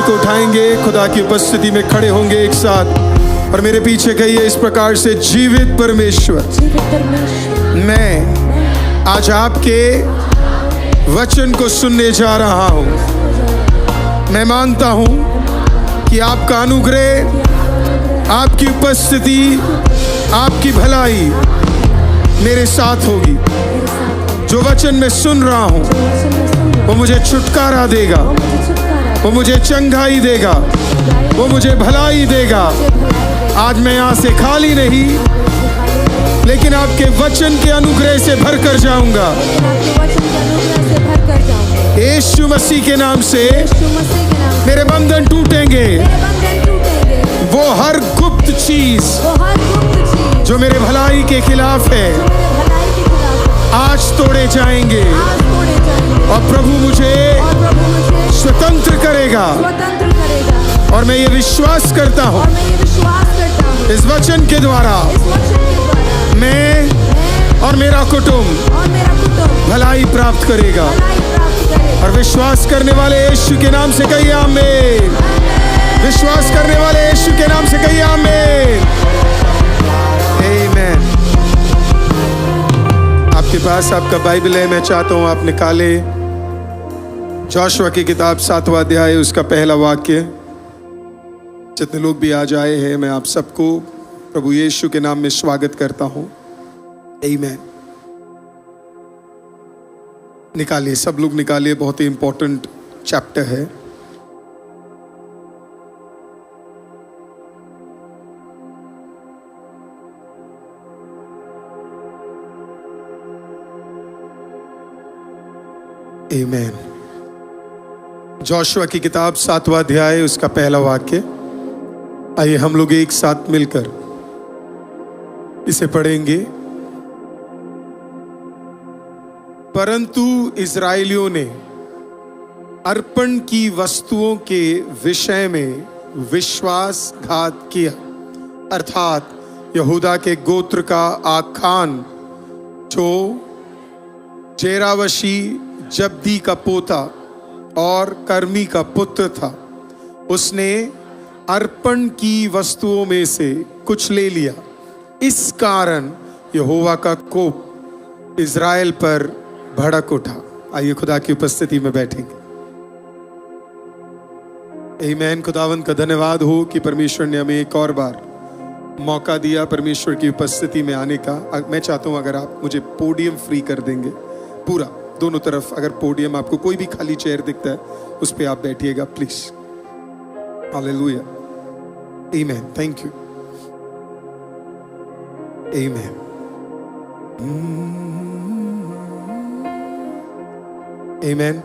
को उठाएंगे, खुदा की उपस्थिति में खड़े होंगे एक साथ और मेरे पीछे कहिए इस प्रकार से, जीवित परमेश्वर, मैं आज आपके वचन को सुनने जा रहा हूँ। मैं मांगता हूँ कि आपका अनुग्रह, आपकी उपस्थिति, आपकी भलाई मेरे साथ होगी। जो वचन मैं सुन रहा हूँ वो मुझे छुटकारा देगा, वो मुझे चंगाई देगा, वो मुझे भलाई देगा। आज मैं यहाँ से खाली नहीं, लेकिन आपके वचन के अनुग्रह से भर कर जाऊंगा। यीशु मसीह के नाम से मेरे बंधन टूटेंगे। वो हर गुप्त चीज जो मेरे भलाई के खिलाफ है आज तोड़े जाएंगे और प्रभु मुझे स्वतंत्र करेगा। और मैं ये विश्वास करता हूँ इस वचन के द्वारा मैं और मेरा कुटुंब भलाई प्राप्त करेगा। और विश्वास करने वाले यीशु के नाम से कहिए आमीन। विश्वास करने वाले यीशु के नाम से कहिए आमीन। आमीन। आपके पास आपका बाइबल है, मैं चाहता हूं आप निकाले जोशुआ की किताब 7वां अध्याय, उसका पहला वाक्य। जितने लोग भी आज आए हैं, मैं आप सबको प्रभु यीशु के नाम में स्वागत करता हूं। आमीन। निकालिए, सब लोग निकालिए, बहुत ही इंपॉर्टेंट चैप्टर है। आमीन। जोशुआ की किताब 7वां अध्याय, उसका पहला वाक्य। आइए हम लोग एक साथ मिलकर इसे पढ़ेंगे। परंतु इस्राएलियों ने अर्पण की वस्तुओं के विषय में विश्वासघात किया, अर्थात यहूदा के गोत्र का आखान जो जेरावशी जब्दी का पोता और कर्मी का पुत्र था, उसने अर्पण की वस्तुओं में से कुछ ले लिया। इस कारण यहोवा का कोप इज़राइल पर भड़क उठा। आइए खुदा की उपस्थिति में बैठेंगे। आमीन। खुदावंद का धन्यवाद हो कि परमेश्वर ने हमें एक और बार मौका दिया परमेश्वर की उपस्थिति में आने का। मैं चाहता हूं अगर आप मुझे पोडियम फ्री कर देंगे, पूरा दोनों तरफ, अगर पोडियम आपको कोई भी खाली चेयर दिखता है उस पे आप बैठिएगा प्लीज। हालेलुया। आमीन। Thank you. आमीन। आमीन।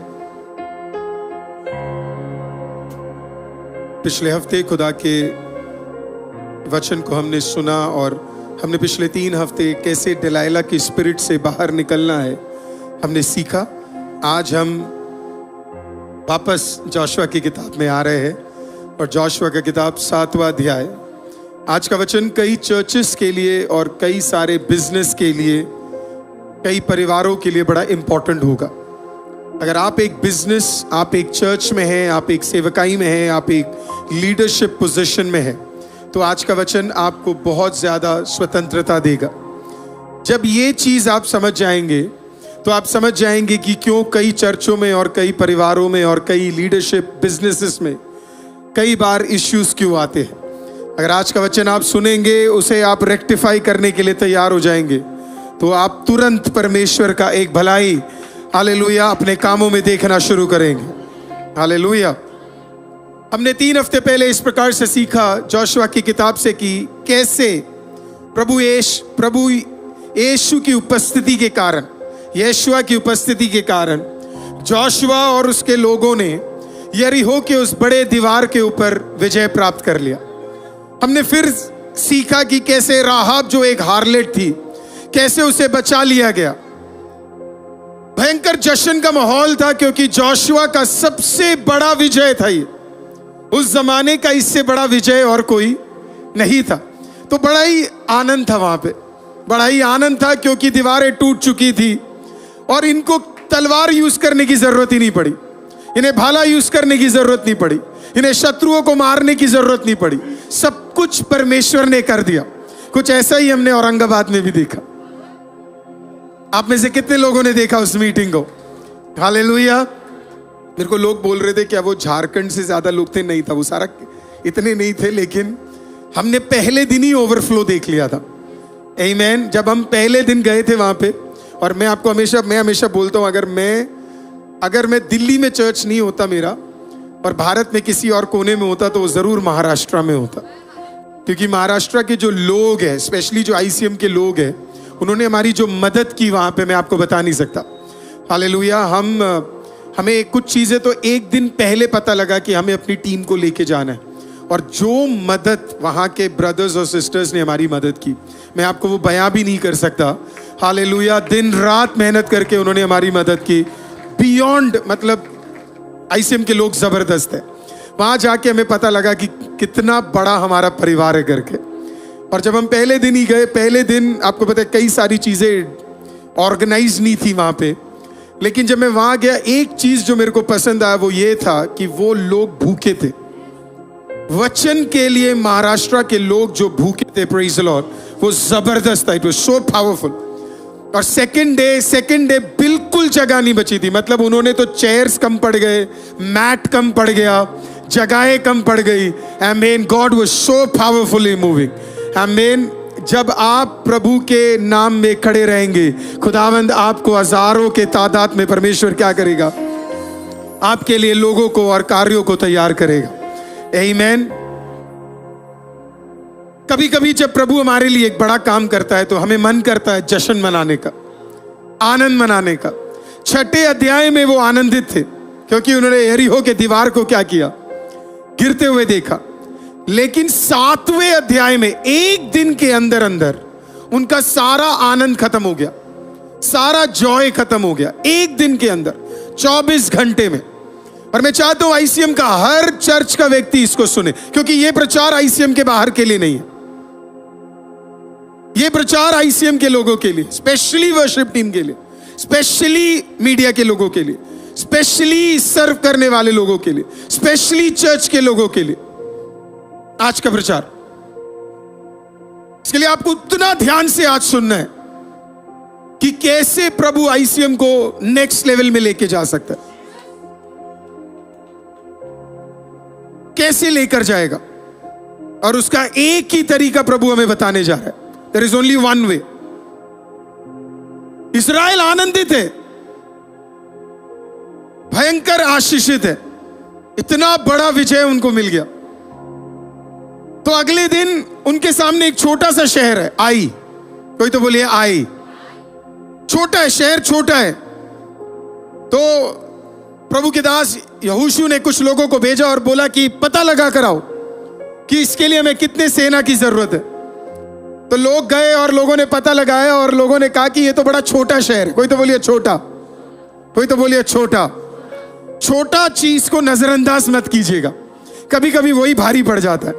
पिछले हफ्ते खुदा के वचन को हमने सुना और हमने पिछले 3 हफ्ते कैसे डिलाइला की स्पिरिट से बाहर निकलना है हमने सीखा। आज हम वापस जोशुआ की किताब में आ रहे हैं और जोशुआ की किताब 7वां अध्याय। आज का वचन कई चर्चेस के लिए और कई सारे बिजनेस के लिए, कई परिवारों के लिए बड़ा इंपॉर्टेंट होगा। अगर आप एक बिजनेस, आप एक चर्च में हैं, आप एक सेवकाई में हैं, आप एक लीडरशिप पोजीशन में हैं, तो आज का वचन आपको बहुत ज़्यादा स्वतंत्रता देगा। जब ये चीज़ आप समझ जाएंगे तो आप समझ जाएंगे कि क्यों कई चर्चों में और कई परिवारों में और कई लीडरशिप बिजनेसेस में कई बार इश्यूज क्यों आते हैं। अगर आज का वचन आप सुनेंगे, उसे आप रेक्टिफाई करने के लिए तैयार हो जाएंगे, तो आप तुरंत परमेश्वर का एक भलाई, हालेलुया, अपने कामों में देखना शुरू करेंगे। हालेलुया। हमने 3 हफ्ते पहले इस प्रकार से सीखा जोशुआ की किताब से कि कैसे प्रभु यीशु की उपस्थिति के कारण, यीशुआ की उपस्थिति के कारण जोशुआ और उसके लोगों ने यरीहो के उस बड़े दीवार के ऊपर विजय प्राप्त कर लिया। हमने फिर सीखा कि कैसे राहाब जो एक हार्लेट थी, कैसे उसे बचा लिया गया। भयंकर जश्न का माहौल था क्योंकि जोशुआ का सबसे बड़ा विजय था ये। उस जमाने का इससे बड़ा विजय और कोई नहीं था। तो बड़ा ही आनंद था वहां पे, बड़ा ही आनंद था क्योंकि दीवारें टूट चुकी थी और इनको तलवार यूज करने की जरूरत ही नहीं पड़ी, इन्हें भाला यूज करने की जरूरत नहीं पड़ी, इन्हें शत्रुओं को मारने की जरूरत नहीं पड़ी, सब कुछ परमेश्वर ने कर दिया। कुछ ऐसा ही हमने औरंगाबाद में भी देखा। आप में से कितने लोगों ने देखा उस मीटिंग को? हालेलुया। मेरे को लोग बोल रहे थे क्या वो झारखंड से ज्यादा लोग थे? नहीं था, वो सारा इतने नहीं थे, लेकिन हमने पहले दिन ही ओवरफ्लो देख लिया था। आमीन। जब हम पहले दिन गए थे वहां पे, और मैं आपको हमेशा बोलता हूं, अगर मैं दिल्ली में चर्च नहीं होता मेरा, और भारत में किसी और कोने में होता, तो वो जरूर महाराष्ट्र में होता। क्योंकि महाराष्ट्र के जो लोग हैं, स्पेशली जो ICM के लोग हैं, उन्होंने हमारी जो मदद की वहां पे मैं आपको बता नहीं सकता। हालेलुया। हमें कुछ चीजें तो एक दिन पहले पता लगा कि हमें अपनी टीम को लेके जाना है, और जो मदद वहां के ब्रदर्स और सिस्टर्स ने हमारी मदद की, मैं आपको वो बयां भी नहीं कर सकता। हालेलुया। दिन रात मेहनत करके उन्होंने हमारी मदद की, बियॉन्ड, मतलब ICM के लोग जबरदस्त है। वहां जाके हमें पता लगा कि कितना बड़ा हमारा परिवार है करके। और जब हम पहले दिन ही गए, पहले दिन आपको पता है कई सारी चीजें ऑर्गेनाइज नहीं थी वहां पे, लेकिन जब मैं वहां गया, एक चीज जो मेरे को पसंद आया वो ये था कि वो लोग भूखे थे वचन के लिए। महाराष्ट्र के लोग जो भूखे थे, प्रेज द लॉर्ड, वो जबरदस्त था। It was so powerful. और सेकंड डे बिल्कुल जगह नहीं बची थी। मतलब उन्होंने तो चेयर्स कम पड़ गए, मैट कम पड़ गया, जगहें कम पड़ गई। आमीन। God was so powerfully moving. आमीन। जब आप प्रभु के नाम में खड़े रहेंगे, खुदावंद आपको हजारों के तादाद में परमेश्वर क्या करेगा? आपके लिए लोगों को और कार्यों को तैयार करेगा। आमीन। कभी कभी जब प्रभु हमारे लिए एक बड़ा काम करता है, तो हमें मन करता है जश्न मनाने का, आनंद मनाने का। 6ठे अध्याय में वो आनंदित थे, क्योंकि उन्होंने यरीहो के दीवार को क्या किया? गिरते हुए देखा। लेकिन 7वें अध्याय में एक दिन के अंदर अंदर उनका सारा आनंद खत्म हो गया, सारा जॉय खत्म हो गया, एक दिन के अंदर, 24 घंटे में। और मैं चाहता हूं ICM का हर चर्च का व्यक्ति इसको सुने, क्योंकि यह प्रचार ICM के बाहर के लिए नहीं है, यह प्रचार ICM के लोगों के लिए, स्पेशली वर्शिप टीम के लिए, स्पेशली मीडिया के लोगों के लिए, स्पेशली सर्व करने वाले लोगों के लिए, स्पेशली चर्च के लोगों के लिए आज का प्रचार। इसके लिए आपको उतना ध्यान से आज सुनना है कि कैसे प्रभु ICM को नेक्स्ट लेवल में लेके जा सकता है, कैसे लेकर जाएगा। और उसका एक ही तरीका प्रभु हमें बताने जा रहा है। There is only one way. Israel आनंदित है, भयंकर आशीषित है, इतना बड़ा विजय उनको मिल गया। तो अगले दिन उनके सामने एक छोटा सा शहर है, आई। कोई तो बोलिए आई। छोटा है शहर, छोटा है। तो प्रभु के दास यहोशू ने कुछ लोगों को भेजा और बोला कि पता लगा कर आओ कि इसके लिए हमें कितने सेना की जरूरत है। तो लोग गए और लोगों ने पता लगाया, और लोगों ने कहा कि ये तो बड़ा छोटा शहर है। कोई तो बोलिए छोटा, कोई तो बोलिए छोटा। छोटा चीज को नजरअंदाज मत कीजिएगा, कभी कभी वही भारी पड़ जाता है।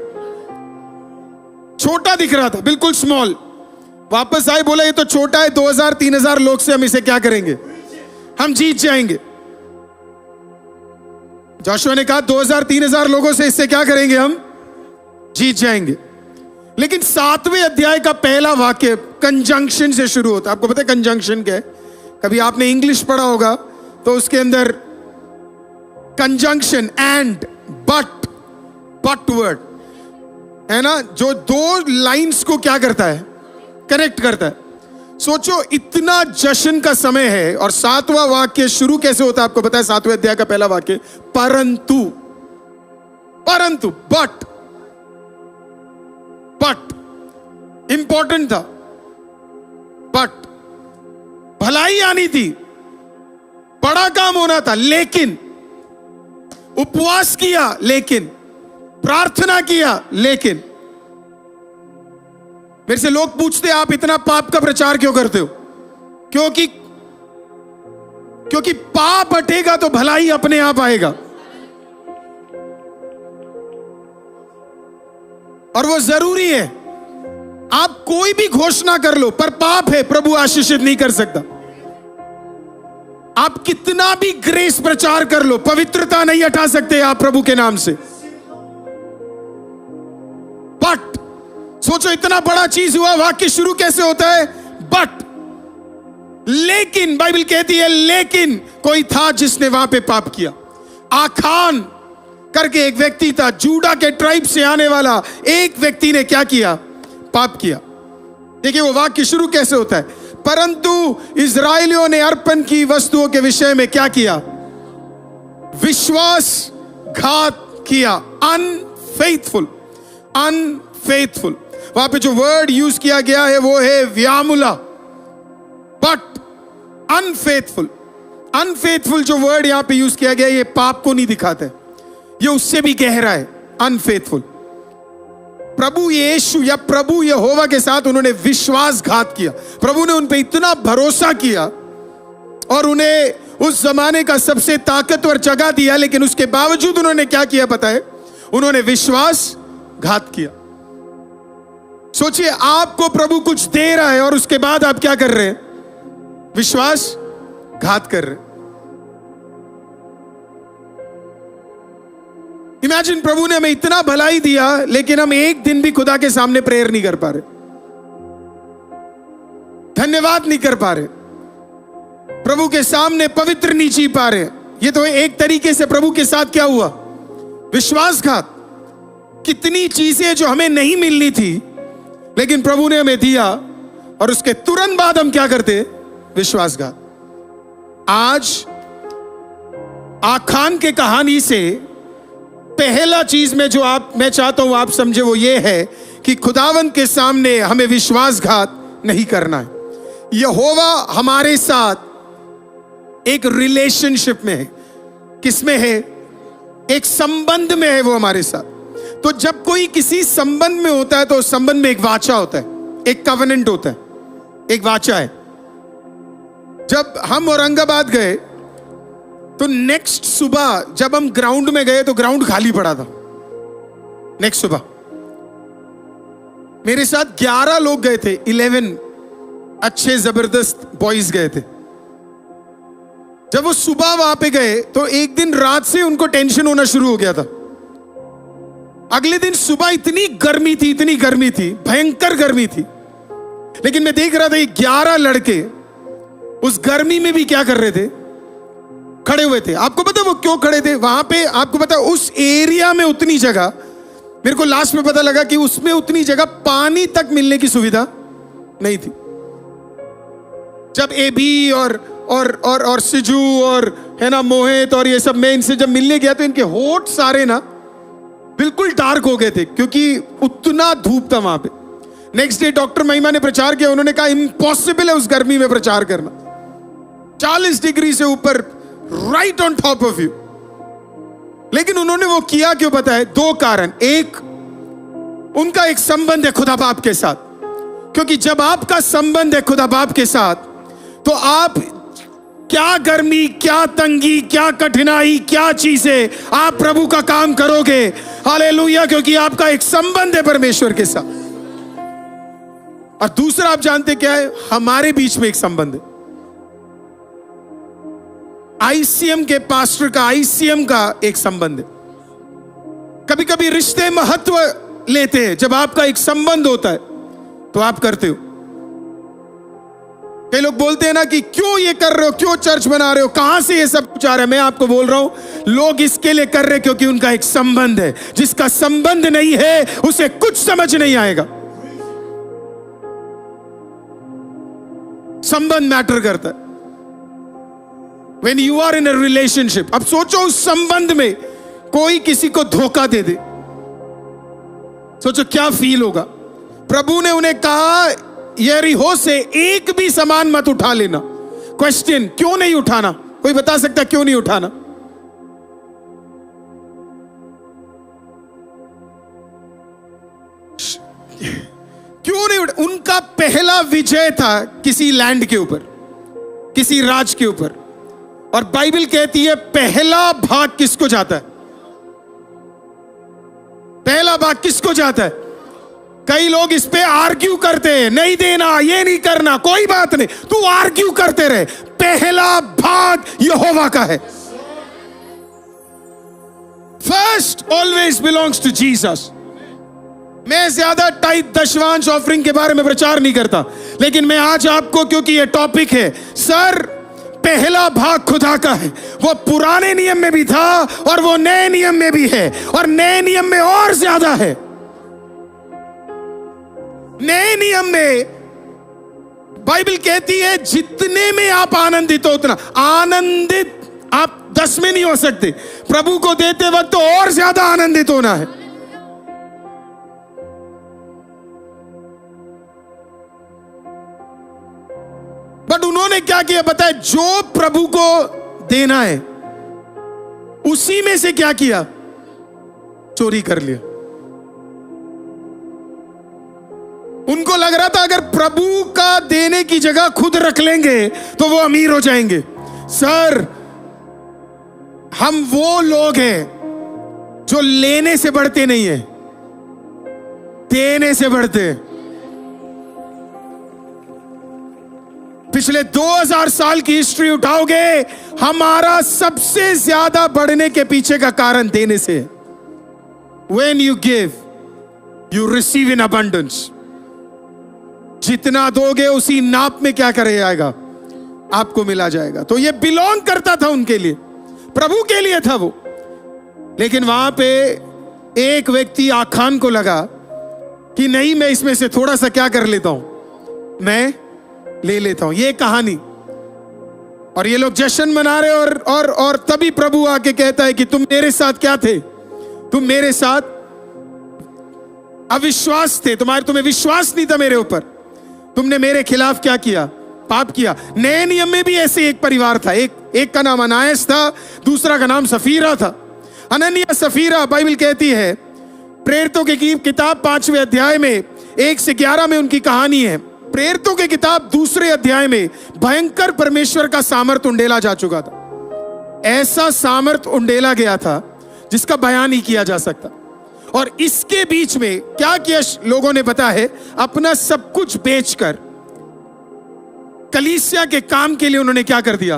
छोटा दिख रहा था, बिल्कुल स्मॉल। वापस आए, बोला ये तो छोटा है, 2000-3000 लोग से हम इसे क्या करेंगे? हम जीत जाएंगे। जोशुआ ने कहा 2000-3000 लोगों से इससे क्या करेंगे? हम जीत जाएंगे। लेकिन 7वें अध्याय का पहला वाक्य कंजंक्शन से शुरू होता है। आपको पता है कंजंक्शन क्या है? कभी आपने इंग्लिश पढ़ा होगा तो उसके अंदर कंजंक्शन, एंड, बट वर्ड है ना, जो दो लाइंस को क्या करता है? कनेक्ट करता है। सोचो, इतना जश्न का समय है, और 7वां वाक्य शुरू कैसे होता है? आपको पता है 7वें अध्याय का पहला वाक्य परंतु, बट इंपॉर्टेंट था। बट भलाई आनी थी, बड़ा काम होना था, लेकिन उपवास किया, लेकिन प्रार्थना किया, लेकिन। मेरे से लोग पूछते आप इतना पाप का प्रचार क्यों करते हो? क्योंकि पाप हटेगा तो भलाई अपने आप आएगा, और वो जरूरी है। आप कोई भी घोषणा कर लो, पर पाप है, प्रभु आशीषित नहीं कर सकता। आप कितना भी ग्रेस प्रचार कर लो, पवित्रता नहीं हटा सकते आप प्रभु के नाम से। सोचो इतना बड़ा चीज हुआ, वाक्य शुरू कैसे होता है? बट, लेकिन, बाइबल कहती है लेकिन कोई था जिसने वहां पे पाप किया। आखान करके एक व्यक्ति था, जूडा के ट्राइब से आने वाला एक व्यक्ति ने क्या किया? पाप किया। देखिए वो वाक्य शुरू कैसे होता है? परंतु इजराइलियों ने अर्पण की वस्तुओं के विषय में क्या किया? विश्वासघात किया। Unfaithful, unfaithful. वहां पे जो वर्ड यूज किया गया है वो है व्यामुला। बट अनफेथफुल, अनफेथफुल जो वर्ड यहां पे यूज किया गया है, ये पाप को नहीं दिखाता है, ये उससे भी गहरा है। अनफेथफुल, प्रभु यीशु या प्रभु यहोवा के साथ उन्होंने विश्वासघात किया। प्रभु ने उन पे इतना भरोसा किया और उन्हें उस जमाने का सबसे ताकतवर जगह दिया, लेकिन उसके बावजूद उन्होंने क्या किया पता है? उन्होंने विश्वासघात किया। सोचिए, आपको प्रभु कुछ दे रहा है और उसके बाद आप क्या कर रहे हैं? विश्वासघात कर रहे हैं। इमेजिन, प्रभु ने हमें इतना भलाई दिया, लेकिन हम एक दिन भी खुदा के सामने प्रेयर नहीं कर पा रहे, धन्यवाद नहीं कर पा रहे, प्रभु के सामने पवित्र नहीं जी पा रहे। ये तो एक तरीके से प्रभु के साथ क्या हुआ? विश्वासघात। कितनी चीजें जो हमें नहीं मिलनी थी, लेकिन प्रभु ने हमें दिया, और उसके तुरंत बाद हम क्या करते? विश्वासघात। आज आखान के कहानी से पहला चीज में जो मैं चाहता हूं आप समझे, वो ये है कि खुदावन के सामने हमें विश्वासघात नहीं करना है। यहोवा हमारे साथ एक रिलेशनशिप में है। किसमें है? एक संबंध में है वो हमारे साथ। तो जब कोई किसी संबंध में होता है तो उस संबंध में एक वाचा होता है, एक कवेनेंट होता है, एक वाचा है। जब हम औरंगाबाद गए तो नेक्स्ट सुबह जब हम ग्राउंड में गए तो ग्राउंड खाली पड़ा था। नेक्स्ट सुबह मेरे साथ 11 लोग गए थे, 11 अच्छे जबरदस्त बॉयज गए थे। जब वो सुबह वहां पे गए तो एक दिन रात से उनको टेंशन होना शुरू हो गया था। अगले दिन सुबह इतनी गर्मी थी, इतनी गर्मी थी, भयंकर गर्मी थी, लेकिन मैं देख रहा था ये 11 लड़के उस गर्मी में भी क्या कर रहे थे? खड़े हुए थे। आपको पता वो क्यों खड़े थे वहां पे? आपको पता उस एरिया में उतनी जगह, मेरे को लास्ट में पता लगा कि उसमें उतनी जगह पानी तक मिलने की सुविधा नहीं थी। जब एबी और सिजू और है ना मोहित और ये सब, मैं इनसे जब मिलने गया तो इनके होठ सारे ना बिल्कुल डार्क हो गए थे, क्योंकि उतना धूप था वहां पे। नेक्स्ट डे डॉक्टर महिमा ने प्रचार किया। उन्होंने कहा इम्पॉसिबल है उस गर्मी में प्रचार करना, 40 डिग्री से ऊपर, right on top of you. लेकिन उन्होंने वो किया क्यों पता है? 2 कारण। एक, उनका एक संबंध है खुदा बाप के साथ, क्योंकि जब आपका संबंध है खुदा बाप के साथ तो आप क्या गर्मी, क्या तंगी, क्या कठिनाई, क्या चीजें, आप प्रभु का काम करोगे। हालेलुया, क्योंकि आपका एक संबंध है परमेश्वर के साथ। और दूसरा आप जानते क्या है? हमारे बीच में एक संबंध है। आईसीएम के पास्टर का, आईसीएम का एक संबंध है। कभी कभी रिश्ते महत्व लेते हैं। जब आपका एक संबंध होता है तो आप करते हो। कई लोग बोलते हैं ना कि क्यों ये कर रहे हो, क्यों चर्च बना रहे हो, कहां से ये सब कुछ आ रहा है? मैं आपको बोल रहा हूं, लोग इसके लिए कर रहे हैं क्योंकि उनका एक संबंध है। जिसका संबंध नहीं है उसे कुछ समझ नहीं आएगा। संबंध मैटर करता है। When you are in a relationship, अब सोचो उस संबंध में कोई किसी को धोखा दे दे, सोचो क्या फील होगा। प्रभु ने उन्हें कहा यरीहो से एक भी सामान मत उठा लेना। क्वेश्चन, क्यों नहीं उठाना? कोई बता सकता क्यों नहीं उठाना? क्यों नहीं उठा? उनका पहला विजय था किसी लैंड के ऊपर, किसी राज के ऊपर। और बाइबल कहती है पहला भाग किसको जाता है? पहला भाग किसको जाता है? कई लोग इस पे आर्ग्यू करते हैं, नहीं देना, ये नहीं करना, कोई बात नहीं, तू आर्ग्यू करते रहे। पहला भाग यहोवा का है। First always belongs to Jesus. मैं ज्यादा टाइट दशवांश ऑफरिंग के बारे में प्रचार नहीं करता, लेकिन मैं आज आपको, क्योंकि ये टॉपिक है, सर पहला भाग खुदा का है, वो पुराने नियम में भी था और वो नए नियम में भी है, और नए नियम में और ज्यादा है। नए नियम में बाइबल कहती है जितने में आप आनंदित हो, उतना आनंदित आप 10 में नहीं हो सकते। प्रभु को देते वक्त तो और ज्यादा आनंदित होना है। बट उन्होंने क्या किया बताया, जो प्रभु को देना है उसी में से क्या किया, चोरी कर लिया। उनको लग रहा था अगर प्रभु का देने की जगह खुद रख लेंगे तो वो अमीर हो जाएंगे। सर, हम वो लोग हैं जो लेने से बढ़ते नहीं है, देने से बढ़ते हैं। पिछले 2000 साल की हिस्ट्री उठाओगे, हमारा सबसे ज्यादा बढ़ने के पीछे का कारण देने से है। When you give, you receive in abundance. जितना दोगे उसी नाप में क्या करे जाएगा, आपको मिला जाएगा। तो ये बिलोंग करता था उनके लिए, प्रभु के लिए था वो। लेकिन वहां पे एक व्यक्ति आखान को लगा कि नहीं, मैं इसमें से थोड़ा सा क्या कर लेता हूं, मैं ले लेता हूं। ये कहानी, और ये लोग जश्न मना रहे, और तभी प्रभु आके कहता है कि तुम मेरे साथ क्या थे, तुम मेरे साथ अविश्वास थे, तुम्हें विश्वास नहीं था मेरे ऊपर, तुमने मेरे खिलाफ क्या किया, पाप किया। नए नियम में भी ऐसे एक परिवार था, एक का नाम अनायास था, दूसरा का नाम सफीरा था। अननिया सफीरा, बाइबल कहती है प्रेरितों की किताब 5वें अध्याय में 1 से 11 में उनकी कहानी है। प्रेरितों की किताब 2 अध्याय में भयंकर परमेश्वर का सामर्थ उंडेला जा चुका था। ऐसा सामर्थ उंडेला गया था जिसका बयान नहीं किया जा सकता। और इसके बीच में क्या किया लोगों ने पता है, अपना सब कुछ बेचकर कलीसिया के काम के लिए उन्होंने क्या कर दिया,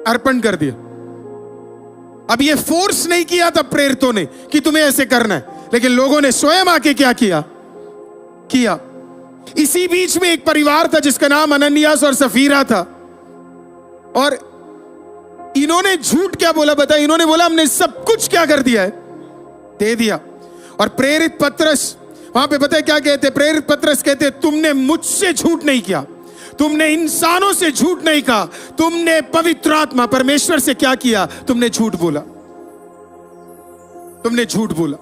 अर्पण कर दिया। अब ये फोर्स नहीं किया था प्रेरितों ने कि तुम्हें ऐसे करना है, लेकिन लोगों ने स्वयं आके क्या किया। इसी बीच में एक परिवार था जिसका नाम अननियास और सफीरा था, और इन्होंने झूठ क्या बोला बताया, इन्होंने बोला हमने सब कुछ क्या कर दिया है, दे दिया। और प्रेरित पत्रस वहां पे पता है क्या कहते, प्रेरित पत्रस कहते तुमने मुझसे झूठ नहीं किया, तुमने इंसानों से झूठ नहीं कहा, तुमने पवित्र आत्मा परमेश्वर से क्या किया, तुमने झूठ बोला, तुमने झूठ बोला।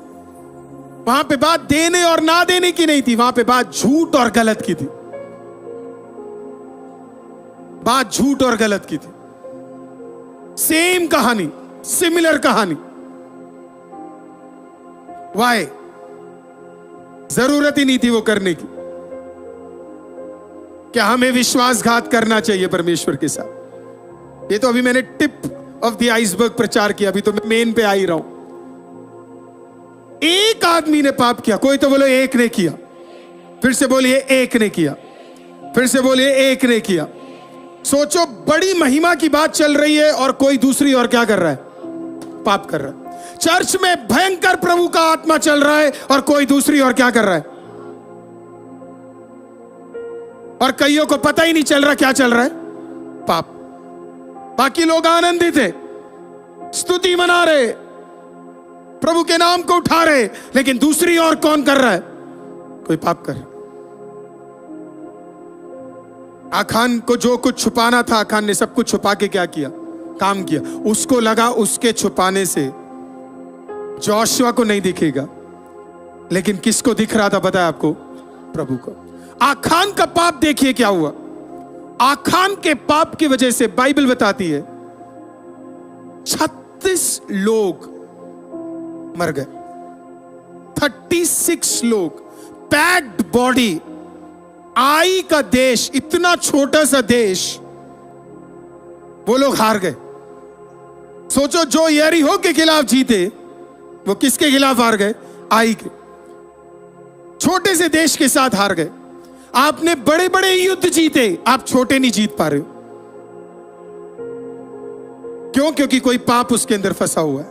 वहां पे बात देने और ना देने की नहीं थी, वहां पे बात झूठ और गलत की थी, बात झूठ और गलत की थी। सेम कहानी, सिमिलर कहानी। वाई? जरूरत ही नहीं थी वो करने की। क्या हमें विश्वासघात करना चाहिए परमेश्वर के साथ? ये तो अभी मैंने टिप ऑफ द आइसबर्ग प्रचार किया, अभी तो मैं मेन पे आ ही रहा हूं। एक आदमी ने पाप किया, कोई तो बोलो एक ने किया, फिर से बोलिए एक ने किया, फिर से बोलिए एक ने किया। सोचो, बड़ी महिमा की बात चल रही है और कोई दूसरी और क्या कर रहा है, पाप कर रहा है। चर्च में भयंकर प्रभु का आत्मा चल रहा है और कोई दूसरी और क्या कर रहा है, और कईयों को पता ही नहीं चल रहा क्या चल रहा है, पाप। बाकी लोग आनंदित है, स्तुति मना रहे, प्रभु के नाम को उठा रहे, लेकिन दूसरी ओर कौन कर रहा है, कोई पाप कर रहा है। आखान को जो कुछ छुपाना था, आखान ने सब कुछ छुपा के क्या किया, काम किया। उसको लगा उसके छुपाने से जोशुआ को नहीं दिखेगा, लेकिन किसको दिख रहा था पता है आपको, प्रभु को। आखान का पाप देखिए क्या हुआ। आखान के पाप की वजह से बाइबल बताती है 36 लोग मर गए, 36 लोग, पैक्ड बॉडी। आई का देश, इतना छोटा सा देश, वो लोग हार गए। सोचो, जो यरीहो के खिलाफ जीते वो किसके खिलाफ हार गए, आई के। छोटे से देश के साथ हार गए। आपने बड़े बड़े युद्ध जीते, आप छोटे नहीं जीत पा रहे हो। क्यों? क्योंकि कोई पाप उसके अंदर फंसा हुआ है।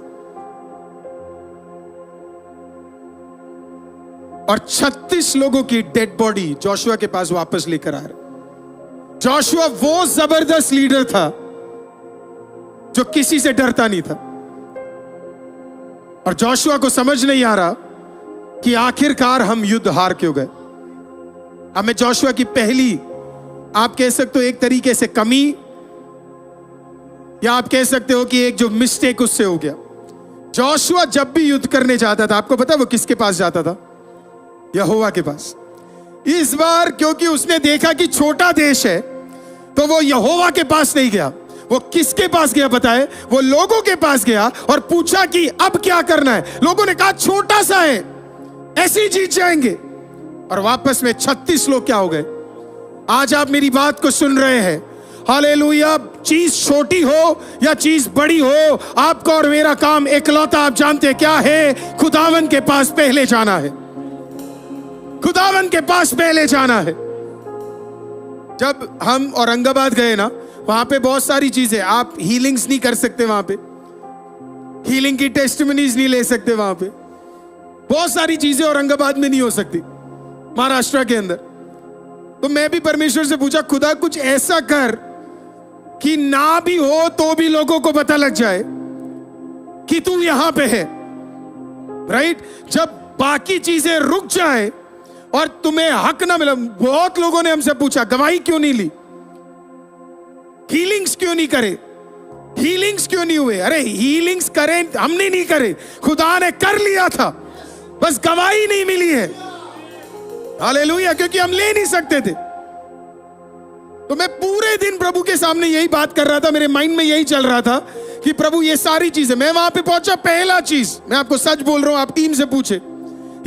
और 36 लोगों की डेड बॉडी जोशुआ के पास वापस लेकर आ रहे। जोशुआ वो जबरदस्त लीडर था जो किसी से डरता नहीं था। और जोशुआ को समझ नहीं आ रहा कि आखिरकार हम युद्ध हार क्यों गए। हमें जोशुआ की पहली, आप कह सकते हो एक तरीके से कमी, या आप कह सकते हो कि एक जो मिस्टेक उससे हो गया। जोशुआ जब भी युद्ध करने जाता था, आपको पता है वो किसके पास जाता था? यहोवा के पास। इस बार क्योंकि उसने देखा कि छोटा देश है, तो वो यहोवा के पास नहीं गया। वो किसके पास गया पता है? वो लोगों के पास गया और पूछा कि अब क्या करना है। लोगों ने कहा छोटा सा है, ऐसे ही जीत जाएंगे। और वापस में 36 लोग क्या हो गए। आज आप मेरी बात को सुन रहे हैं, हालेलुया। चीज छोटी हो या चीज बड़ी हो, आपका और मेरा काम इकलौता आप जानते क्या है? खुदावन के पास पहले जाना है। खुदावन के पास पहले जाना है। जब हम औरंगाबाद गए ना, वहां पे बहुत सारी चीजें, आप हीलिंग्स नहीं कर सकते वहां पे, हीलिंग की टेस्टिमनीज नहीं ले सकते वहां पे, बहुत सारी चीजें औरंगाबाद में नहीं हो सकती, महाराष्ट्र के अंदर। तो मैं भी परमेश्वर से पूछा, खुदा कुछ ऐसा कर कि ना भी हो तो भी लोगों को पता लग जाए कि तू यहां पे है, राइट? जब बाकी चीजें रुक जाए और तुम्हें हक ना मिले। बहुत लोगों ने हमसे पूछा, गवाही क्यों नहीं ली, हीलिंग्स क्यों नहीं करे, हीलिंग्स क्यों नहीं हुए? अरे हीलिंग्स करें, हमने नहीं करे, खुदा ने कर लिया था, बस गवाही नहीं मिली है। हालेलुया, क्योंकि हम ले नहीं सकते थे। तो मैं पूरे दिन प्रभु के सामने यही बात कर रहा था, मेरे माइंड में यही चल रहा था कि प्रभु ये सारी चीजें, मैं वहां पे पहुंचा, पहला चीज मैं आपको सच बोल रहा हूं, आप टीम से पूछे,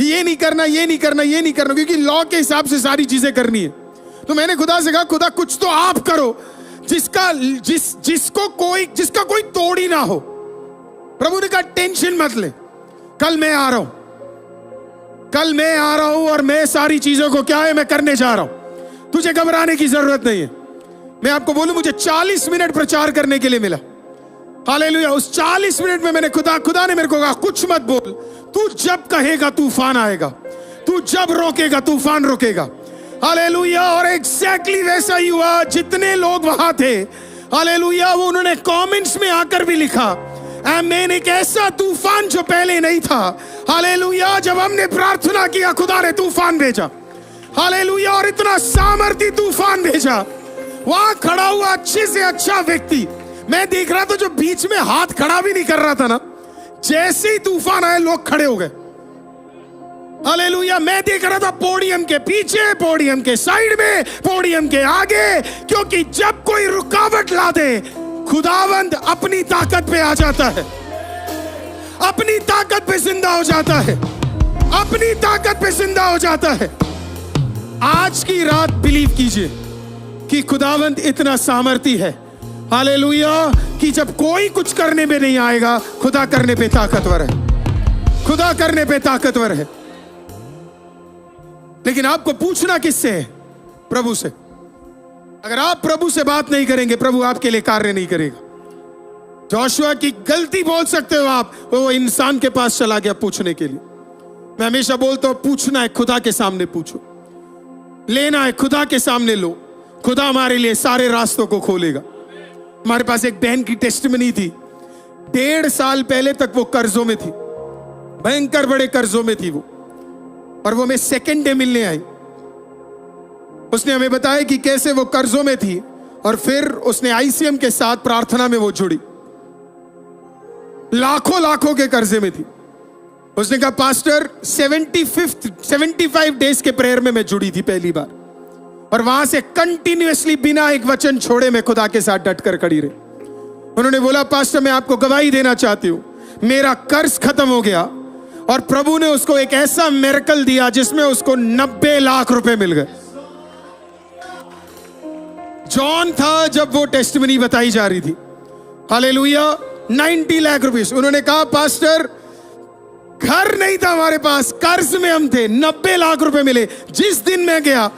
ये नहीं करना, ये नहीं करना, ये नहीं करना, क्योंकि लॉ के हिसाब से सारी चीजें करनी है। तो मैंने खुदा से कहा, खुदा कुछ तो आप करो जिसका कोई तोड़ ही ना हो। प्रभु ने कहा, टेंशन मत ले, कल मैं आ रहा हूं, कल मैं आ रहा हूं और मैं सारी चीजों को क्या है मैं करने जा रहा हूं, तुझे घबराने की जरूरत नहीं है। मैं आपको बोलूं, मुझे 40 मिनट प्रचार करने के लिए मिला। हालेलुया। उस 40 मिनट में मैंने खुदा ने मेरे को कहा, कुछ मत बोल, तू जब कहेगा तूफान आएगा, तू जब रोकेगा तूफान रुकेगा। हालेलुया। और एग्जैक्टली वैसा ही हुआ। जितने लोग वहां थे, हालेलुया, वो उन्होंने कमेंट्स में आकर भी लिखा, आमीन, एक ऐसा तूफान जो पहले नहीं था। हालेलुया। जब हमने प्रार्थना किया, खुदा ने तूफान भेजा। हालेलुया। और इतना सामर्थी तूफान भेजा। वहां खड़ा हुआ अच्छे से अच्छा व्यक्ति, मैं देख रहा था, जो बीच में हाथ खड़ा भी नहीं कर रहा था ना, जैसे ही तूफान आया लोग खड़े हो गए। हालेलुया। मैं देख रहा था पोडियम के पीछे, पोडियम के साइड में, पोडियम के आगे, क्योंकि जब कोई रुकावट ला दे, खुदावंद अपनी ताकत पे आ जाता है, अपनी ताकत पे जिंदा हो जाता है, अपनी ताकत पे जिंदा हो जाता है। आज की रात बिलीव कीजिए कि खुदावंद इतना सामर्थी है, हालेलुया, कि जब कोई कुछ करने में नहीं आएगा, खुदा करने पे ताकतवर है, खुदा करने पे ताकतवर है। लेकिन आपको पूछना किससे है? प्रभु से। अगर आप प्रभु से बात नहीं करेंगे, प्रभु आपके लिए कार्य नहीं करेगा। जोशुआ की गलती बोल सकते हो आप, वो इंसान के पास चला गया पूछने के लिए। मैं हमेशा बोलता हूं, पूछना है खुदा के सामने पूछो, लेना है खुदा के सामने लो, खुदा हमारे लिए सारे रास्तों को खोलेगा। हमारे पास एक बहन की टेस्टिमनी थी, 1.5 साल पहले तक वो कर्जों में थी, भयंकर बड़े कर्जों में थी वो, और वो हमें सेकंड डे मिलने आई। उसने हमें बताया कि कैसे वो कर्जों में थी और फिर उसने आईसीएम के साथ प्रार्थना में वो जुड़ी, लाखों के कर्जे में थी। उसने कहा, पास्टर 75 डेज के प्रेयर में मैं जुड़ी थी पहली बार, और वहां से कंटिन्यूअसली बिना एक वचन छोड़े मैं खुदा के साथ डटकर खड़ी रही। उन्होंने बोला, पास्टर मैं आपको गवाही देना चाहती हूं, मेरा कर्ज खत्म हो गया, और प्रभु ने उसको एक ऐसा मिरेकल दिया जिसमें उसको 90 लाख रुपए मिल गए। जॉन था जब वो टेस्टिमनी बताई जा रही थी, हालेलुया, 90 लाख रुपीस। उन्होंने कहा, पास्टर घर नहीं था हमारे पास, कर्ज में हम थे, 90 लाख रुपए मिले। जिस दिन मैं गया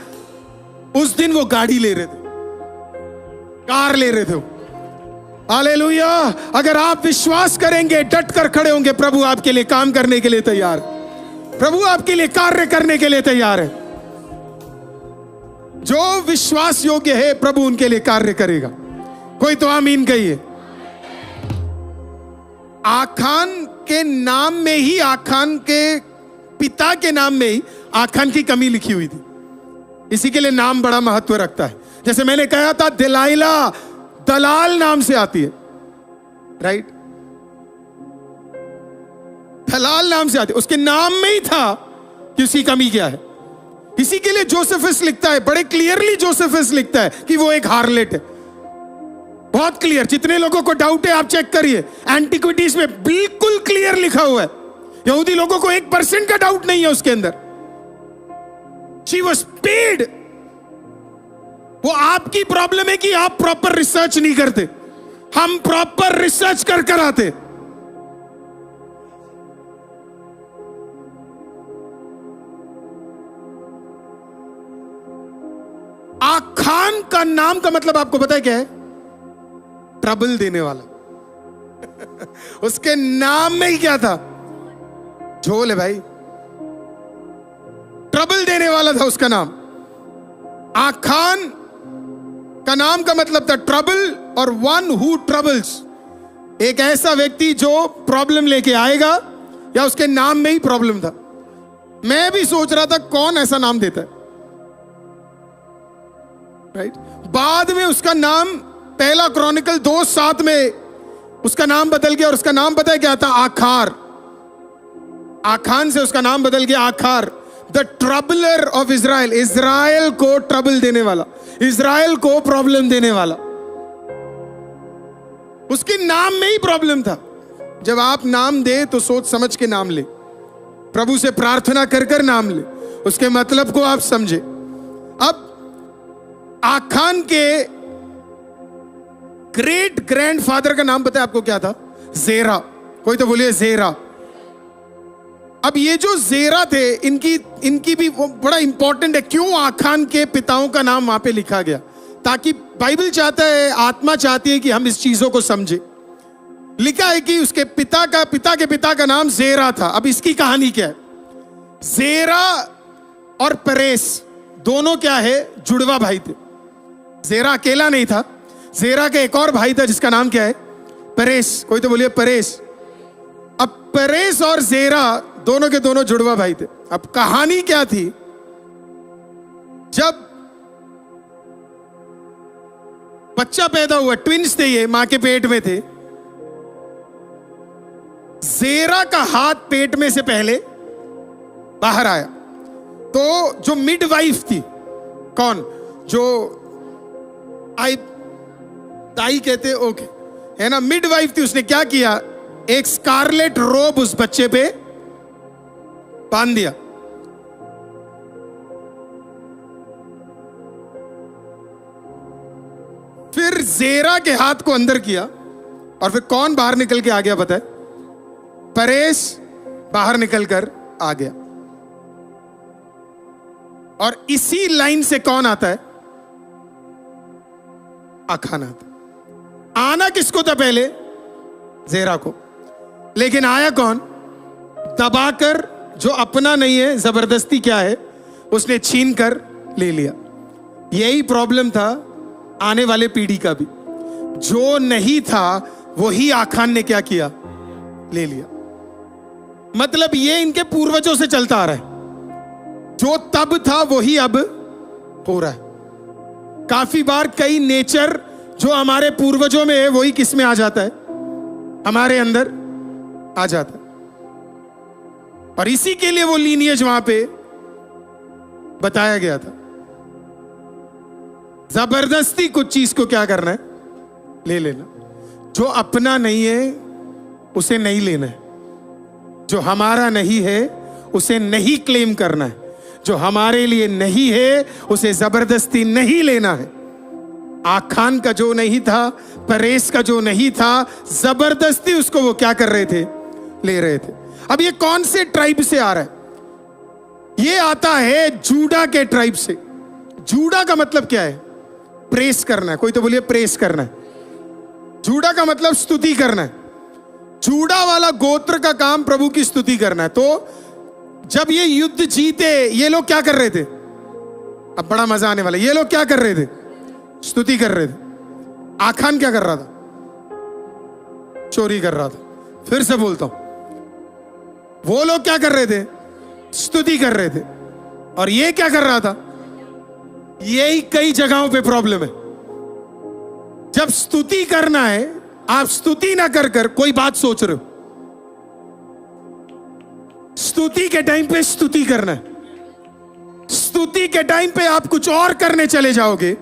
उस दिन वो गाड़ी ले रहे थे, कार ले रहे थे। हालेलुया। अगर आप विश्वास करेंगे, डट कर खड़े होंगे, प्रभु आपके लिए काम करने के लिए तैयार है, प्रभु आपके लिए कार्य करने के लिए तैयार है। जो विश्वास योग्य है प्रभु उनके लिए कार्य करेगा। कोई तो आमीन कहिए। आखान के नाम में ही, आखान के पिता के नाम में ही आखान की कमी लिखी हुई थी। इसी के लिए नाम बड़ा महत्व रखता है। जैसे मैंने कहा था, दिलाइला दलाल नाम से आती है, राइट? दलाल नाम से आती है, उसके नाम में ही था कि उसकी कमी क्या है। इसी के लिए जोसेफस लिखता है, बड़े क्लियरली जोसेफस लिखता है कि वो एक हार्लेट है। बहुत क्लियर, जितने लोगों को डाउट है आप चेक करिए, एंटिक्विटीज में बिल्कुल क्लियर लिखा हुआ है। यहूदी लोगों को 1% का डाउट नहीं है उसके अंदर। She was paid. वो आपकी प्रॉब्लम है कि आप प्रॉपर रिसर्च नहीं करते। हम प्रॉपर रिसर्च कर आते। आखान का नाम का मतलब आपको पता है क्या है? ट्रबल देने वाला। उसके नाम में ही क्या था? झोल है भाई। ट्रबल देने वाला था उसका नाम। आखान का नाम का मतलब था ट्रबल, और वन हु ट्रबल्स, एक ऐसा व्यक्ति जो प्रॉब्लम लेके आएगा, या उसके नाम में ही प्रॉब्लम था। मैं भी सोच रहा था कौन ऐसा नाम देता है, राइट? बाद में उसका नाम, पहला क्रॉनिकल 2:7 में उसका नाम बदल गया, और उसका नाम पता है क्या था? आखार। आखान से उसका नाम बदल गया आखार, द ट्रबलर ऑफ इज़राइल। इज़राइल को ट्रबल देने वाला, इज़राइल को प्रॉब्लम देने वाला। उसके नाम में ही प्रॉब्लम था। जब आप नाम दे तो सोच समझ के नाम ले, प्रभु से प्रार्थना कर नाम ले, उसके मतलब को आप समझे। अब आखान के ग्रेट ग्रैंडफादर का नाम पता है आपको क्या था? जेरा। कोई तो बोलिए जेरा। अब ये जो जेरा थे, इनकी भी बड़ा इंपॉर्टेंट है। क्यों आखान के पिताओं का नाम वहां पे लिखा गया? ताकि बाइबल चाहता है, आत्मा चाहती है कि हम इस चीजों को समझे। लिखा है कि उसके पिता के पिता का नाम जेरा था। अब इसकी कहानी क्या है? जेरा और परेस दोनों क्या है? जुड़वा भाई थे। जेरा अकेला नहीं था, जेरा के एक और भाई था जिसका नाम क्या है? परेस। कोई तो बोलिए परेस। अब परेस और जेरा दोनों के दोनों जुड़वा भाई थे। अब कहानी क्या थी? जब बच्चा पैदा हुआ, ट्विंस थे ये, मां के पेट में थे। जेरा का हाथ पेट में से पहले बाहर आया, तो जो मिडवाइफ थी, कौन? जो ताई कहते, ओके, है ना, मिडवाइफ थी, उसने क्या किया? एक स्कारलेट रोब उस बच्चे पे बांध दिया। फिर जेरा के हाथ को अंदर किया, और फिर कौन बाहर निकल के आ गया पता है? परेस बाहर निकल कर आ गया। और इसी लाइन से कौन आता है? आखान आता। आना किसको था पहले? जेरा को। लेकिन आया कौन? दबाकर, जो अपना नहीं है, जबरदस्ती क्या है, उसने छीन कर ले लिया। यही प्रॉब्लम था आने वाले पीढ़ी का भी। जो नहीं था वही आखान ने क्या किया? ले लिया। मतलब ये इनके पूर्वजों से चलता आ रहा है। जो तब था वही अब हो रहा है। काफी बार कई नेचर जो हमारे पूर्वजों में है वही किस में आ जाता है? हमारे अंदर आ जाता है। और इसी के लिए वो लीनियज वहां पे बताया गया था। जबरदस्ती कुछ चीज को क्या करना है? ले लेना। जो अपना नहीं है उसे नहीं लेना है। जो हमारा नहीं है उसे नहीं क्लेम करना है। जो हमारे लिए नहीं है उसे जबरदस्ती नहीं लेना है। आखान का जो नहीं था, परेस का जो नहीं था, जबरदस्ती उसको वो क्या कर रहे थे? ले रहे थे। अब ये कौन से ट्राइब से आ रहा है? ये आता है जूडा के ट्राइब से। जूडा का मतलब क्या है? प्रेस करना है। कोई तो बोलिए प्रेस करना है। जूडा का मतलब स्तुति करना है। जूडा वाला गोत्र का काम प्रभु की स्तुति करना है। तो जब ये युद्ध जीते, ये लोग क्या कर रहे थे? अब बड़ा मजा आने वाला। ये लोग क्या कर रहे थे? स्तुति कर रहे थे। आखान क्या कर रहा था? चोरी कर रहा था। फिर से बोलता हूं, वो लोग क्या कर रहे थे? स्तुति कर रहे थे। और ये क्या कर रहा था? यही कई जगहों पे प्रॉब्लम है। जब स्तुति करना है, आप स्तुति ना कर कर कोई बात सोच रहे हो। स्तुति के टाइम पे स्तुति करना है। स्तुति के टाइम पे आप कुछ और करने चले जाओगे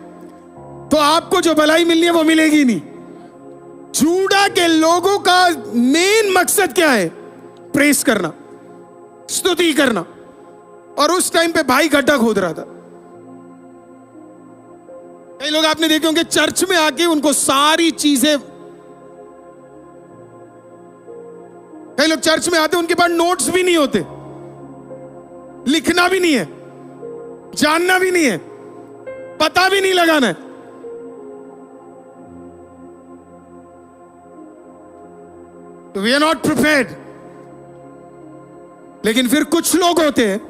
तो आपको जो भलाई मिलनी है वो मिलेगी नहीं। जूडा के लोगों का मेन मकसद क्या है? प्रेस करना, स्तुति करना। और उस टाइम पे भाई गड्ढा खोद रहा था। कई लोग आपने देखे होंगे चर्च में आके उनको सारी चीजें, कई लोग चर्च में आते उनके पास नोट्स भी नहीं होते, लिखना भी नहीं है, जानना भी नहीं है, पता भी नहीं लगाना है। तो वी आर नॉट प्रिपेयर्ड। लेकिन फिर कुछ लोग होते हैं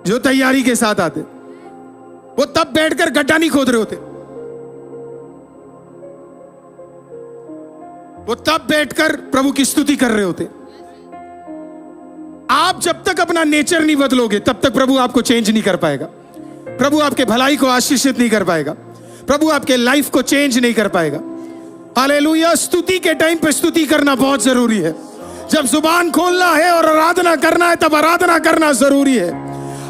जो तैयारी के साथ आते, वो तब बैठकर गड्ढा नहीं खोद रहे होते, वो तब बैठकर प्रभु की स्तुति कर रहे होते। आप जब तक अपना नेचर नहीं बदलोगे तब तक प्रभु आपको चेंज नहीं कर पाएगा। प्रभु आपके भलाई को आशीषित नहीं कर पाएगा। प्रभु आपके लाइफ को चेंज नहीं कर पाएगा। हालेलुया। स्तुति के टाइम पे स्तुति करना बहुत जरूरी है। जब जुबान खोलना है और आराधना करना है तब आराधना करना जरूरी है।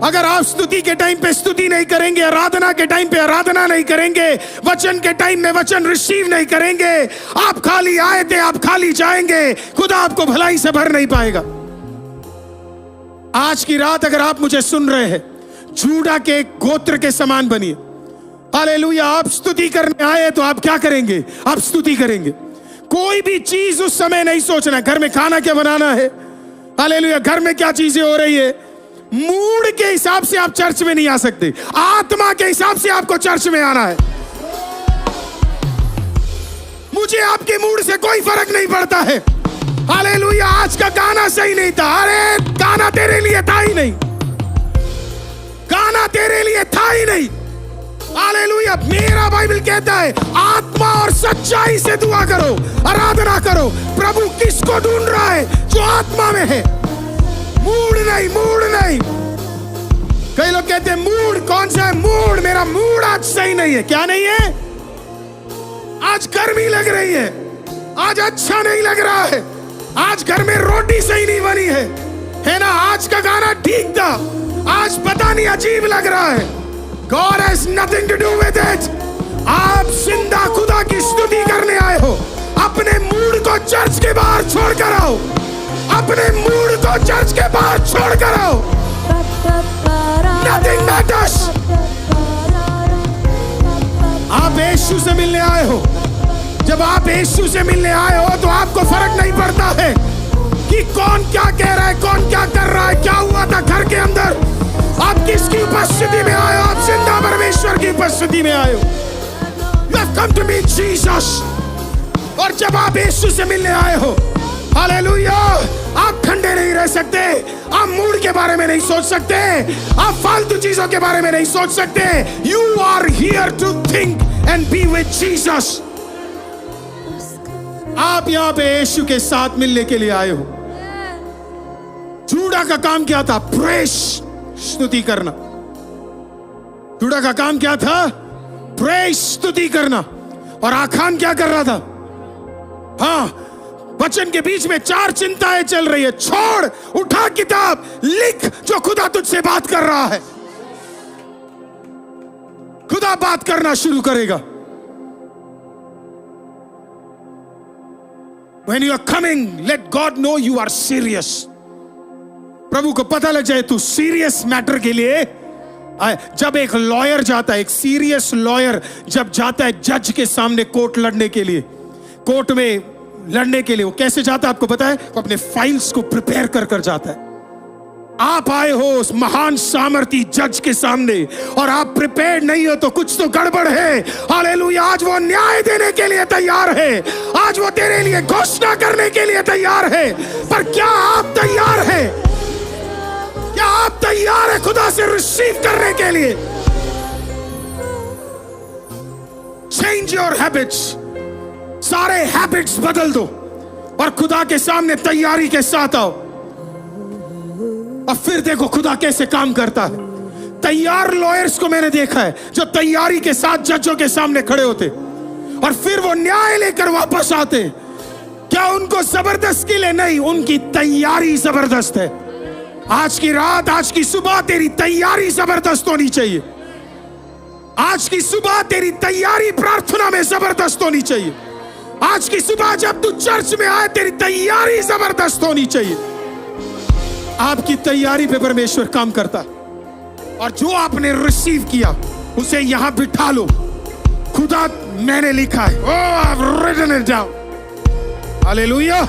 अगर आप स्तुति के टाइम पे स्तुति नहीं करेंगे, आराधना के टाइम पे आराधना नहीं करेंगे, वचन के टाइम में वचन रिसीव नहीं करेंगे, आप खाली आए थे, आप खाली जाएंगे, खुदा आपको भलाई से भर नहीं पाएगा। आज की रात अगर आप मुझे सुन रहे हैं, जूडा के गोत्र के समान बनिए। हालेलुया। आप स्तुति करने आए तो आप क्या करेंगे? आप स्तुति करेंगे। कोई भी चीज उस समय नहीं सोचना घर में खाना क्या बनाना है, हालेलुया, घर में क्या चीजें हो रही है। मूड के हिसाब से आप चर्च में नहीं आ सकते, आत्मा के हिसाब से आपको चर्च में आना है। मुझे आपके मूड से कोई फर्क नहीं पड़ता है। हालेलुया। आज का गाना सही नहीं था, अरे गाना तेरे लिए था ही नहीं, गाना तेरे लिए था ही नहीं। हालेलुया। मेरा बाइबल कहता है आत्मा और सच्चाई से दुआ करो, आराधना करो। प्रभु किसको ढूंढ रहा है? जो आत्मा में है। मूड नहीं, मूड नहीं। कई लोग कहते हैं मूड कौन सा है? मूड, मेरा मूड आज सही नहीं है। क्या नहीं है? आज गर्मी लग रही है, आज अच्छा नहीं लग रहा है, आज घर में रोटी सही नहीं बनी है ना? आज का गाना ठीक था, आज पता नहीं अजीब लग रहा है। God has nothing to do with it. आप जिंदा खुदा की स्तुति करने आए हो। अपने मूड को चर्च के बाहर छोड़ कर आओ। अपने मूड को चर्च के बाहर छोड़ कर आओ। Nothing matters. आप यीशु से मिलने आए हो। जब आप यीशु से मिलने आए हो तो आपको फर्क नहीं पड़ता है कि कौन क्या कह रहा है, कौन क्या कर रहा है, क्या हुआ था घर के अंदर। आप किसकी उपस्थिति में आए हो? आप जिंदा परमेश्वर की उपस्थिति में आए हो। You have come to meet Jesus. और जब आप यीशु से मिलने आए हो, हालेलुया, आप ठंडे नहीं रह सकते, आप मूड के बारे में नहीं सोच सकते, आप फालतू चीजों के बारे में नहीं सोच सकते। You are here to think and be with Jesus. आप यहाँ पे यीशु के साथ मिलने के लिए आए हो। जूडा का काम क्या था? प्रेस, स्तुति करना। जूडा का काम क्या था? प्रेस, स्तुति करना। और आखान क्या कर रहा था? हाँ, वचन के बीच में चार चिंताएं चल रही है। छोड़, उठा किताब, लिख, जो खुदा तुझसे बात कर रहा है। खुदा बात करना शुरू करेगा। When you are coming, let God know you are serious. प्रभु को पता लग जाए तू सीरियस मैटर के लिए आए। जब एक लॉयर जाता है, एक सीरियस लॉयर जब जाता है जज के सामने कोर्ट लड़ने के लिए, कोर्ट में लड़ने के लिए, वो कैसे जाता है आपको पता है? वो अपने फाइल्स को प्रिपेयर कर कर जाता है। आप आए हो उस महान सामर्थी जज के सामने और आप प्रिपेयर्ड नहीं हो तो कुछ तो गड़बड़ है। हालेलुया। आज वो न्याय देने के लिए तैयार है, आज वो तेरे लिए घोषणा करने के लिए तैयार है। पर क्या आप तैयार हैं? क्या तैयार है खुदा से रिसीव करने के लिए। चेंज योर हैबिट्स, सारे हैबिट्स बदल दो और खुदा के सामने तैयारी के साथ आओ। और फिर देखो खुदा कैसे काम करता है। तैयार लॉयर्स को मैंने देखा है जो तैयारी के साथ जजों के सामने खड़े होते और फिर वो न्याय लेकर वापस आते। क्या उनको जबरदस्ती ले? नहीं, उनकी तैयारी जबरदस्त है। आज की रात, आज की सुबह तेरी तैयारी जबरदस्त होनी चाहिए। आज की सुबह तेरी तैयारी प्रार्थना में जबरदस्त होनी चाहिए। आज की सुबह जब तू चर्च में आए तेरी तैयारी जबरदस्त होनी चाहिए। आपकी तैयारी पे परमेश्वर काम करता है। और जो आपने रिसीव किया उसे यहां बिठा लो। खुदा, मैंने लिखा है, oh, I've written it down. Hallelujah.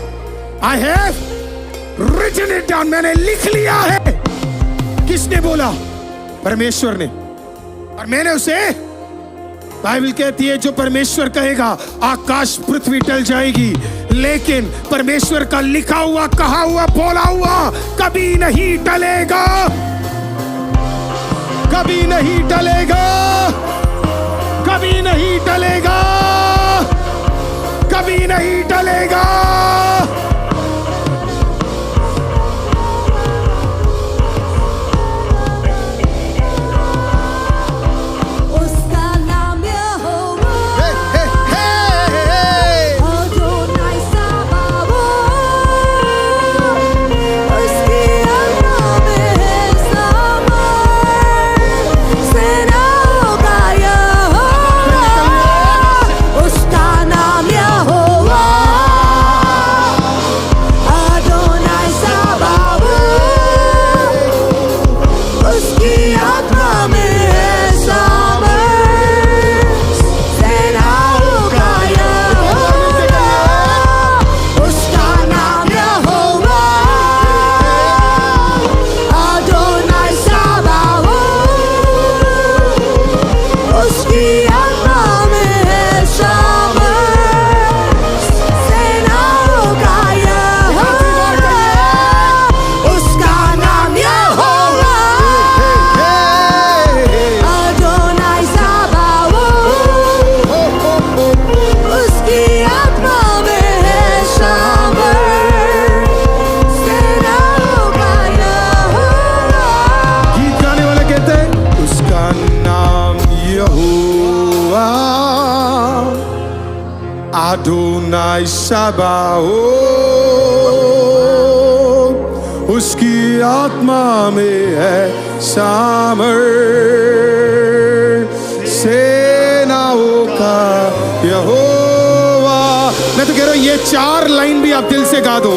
I have written it down. मैंने लिख लिया है। किसने बोला? परमेश्वर ने। और मैंने उसे, बाइबल कहती है जो परमेश्वर कहेगा आकाश पृथ्वी टल जाएगी, लेकिन परमेश्वर का लिखा हुआ, कहा हुआ, बोला हुआ कभी नहीं टलेगा, कभी नहीं टलेगा, कभी नहीं टलेगा, कभी नहीं टलेगा। Adonai Sabaoth, उसकी आत्मा में है सामर्थ, सेनाओं का यहोवा। मैं तो कह रहा हूं ये 4 लाइन भी आप दिल से गा दो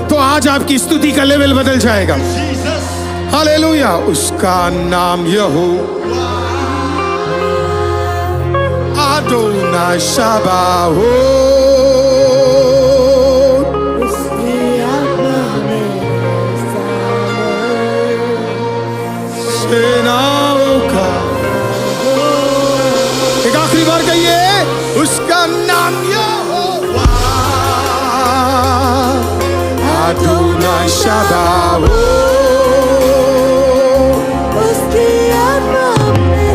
तो आज आपकी स्तुति का लेवल बदल जाएगा। हालेलुया। उसका नाम यहोवा, Adonai Sabaoth, उसकी आत्मा में सामर्थ, सेनाओं का। एक आखिरी बार कहिए, उसका नाम यहोवा, Adonai Sabaoth, उसकी आत्मा में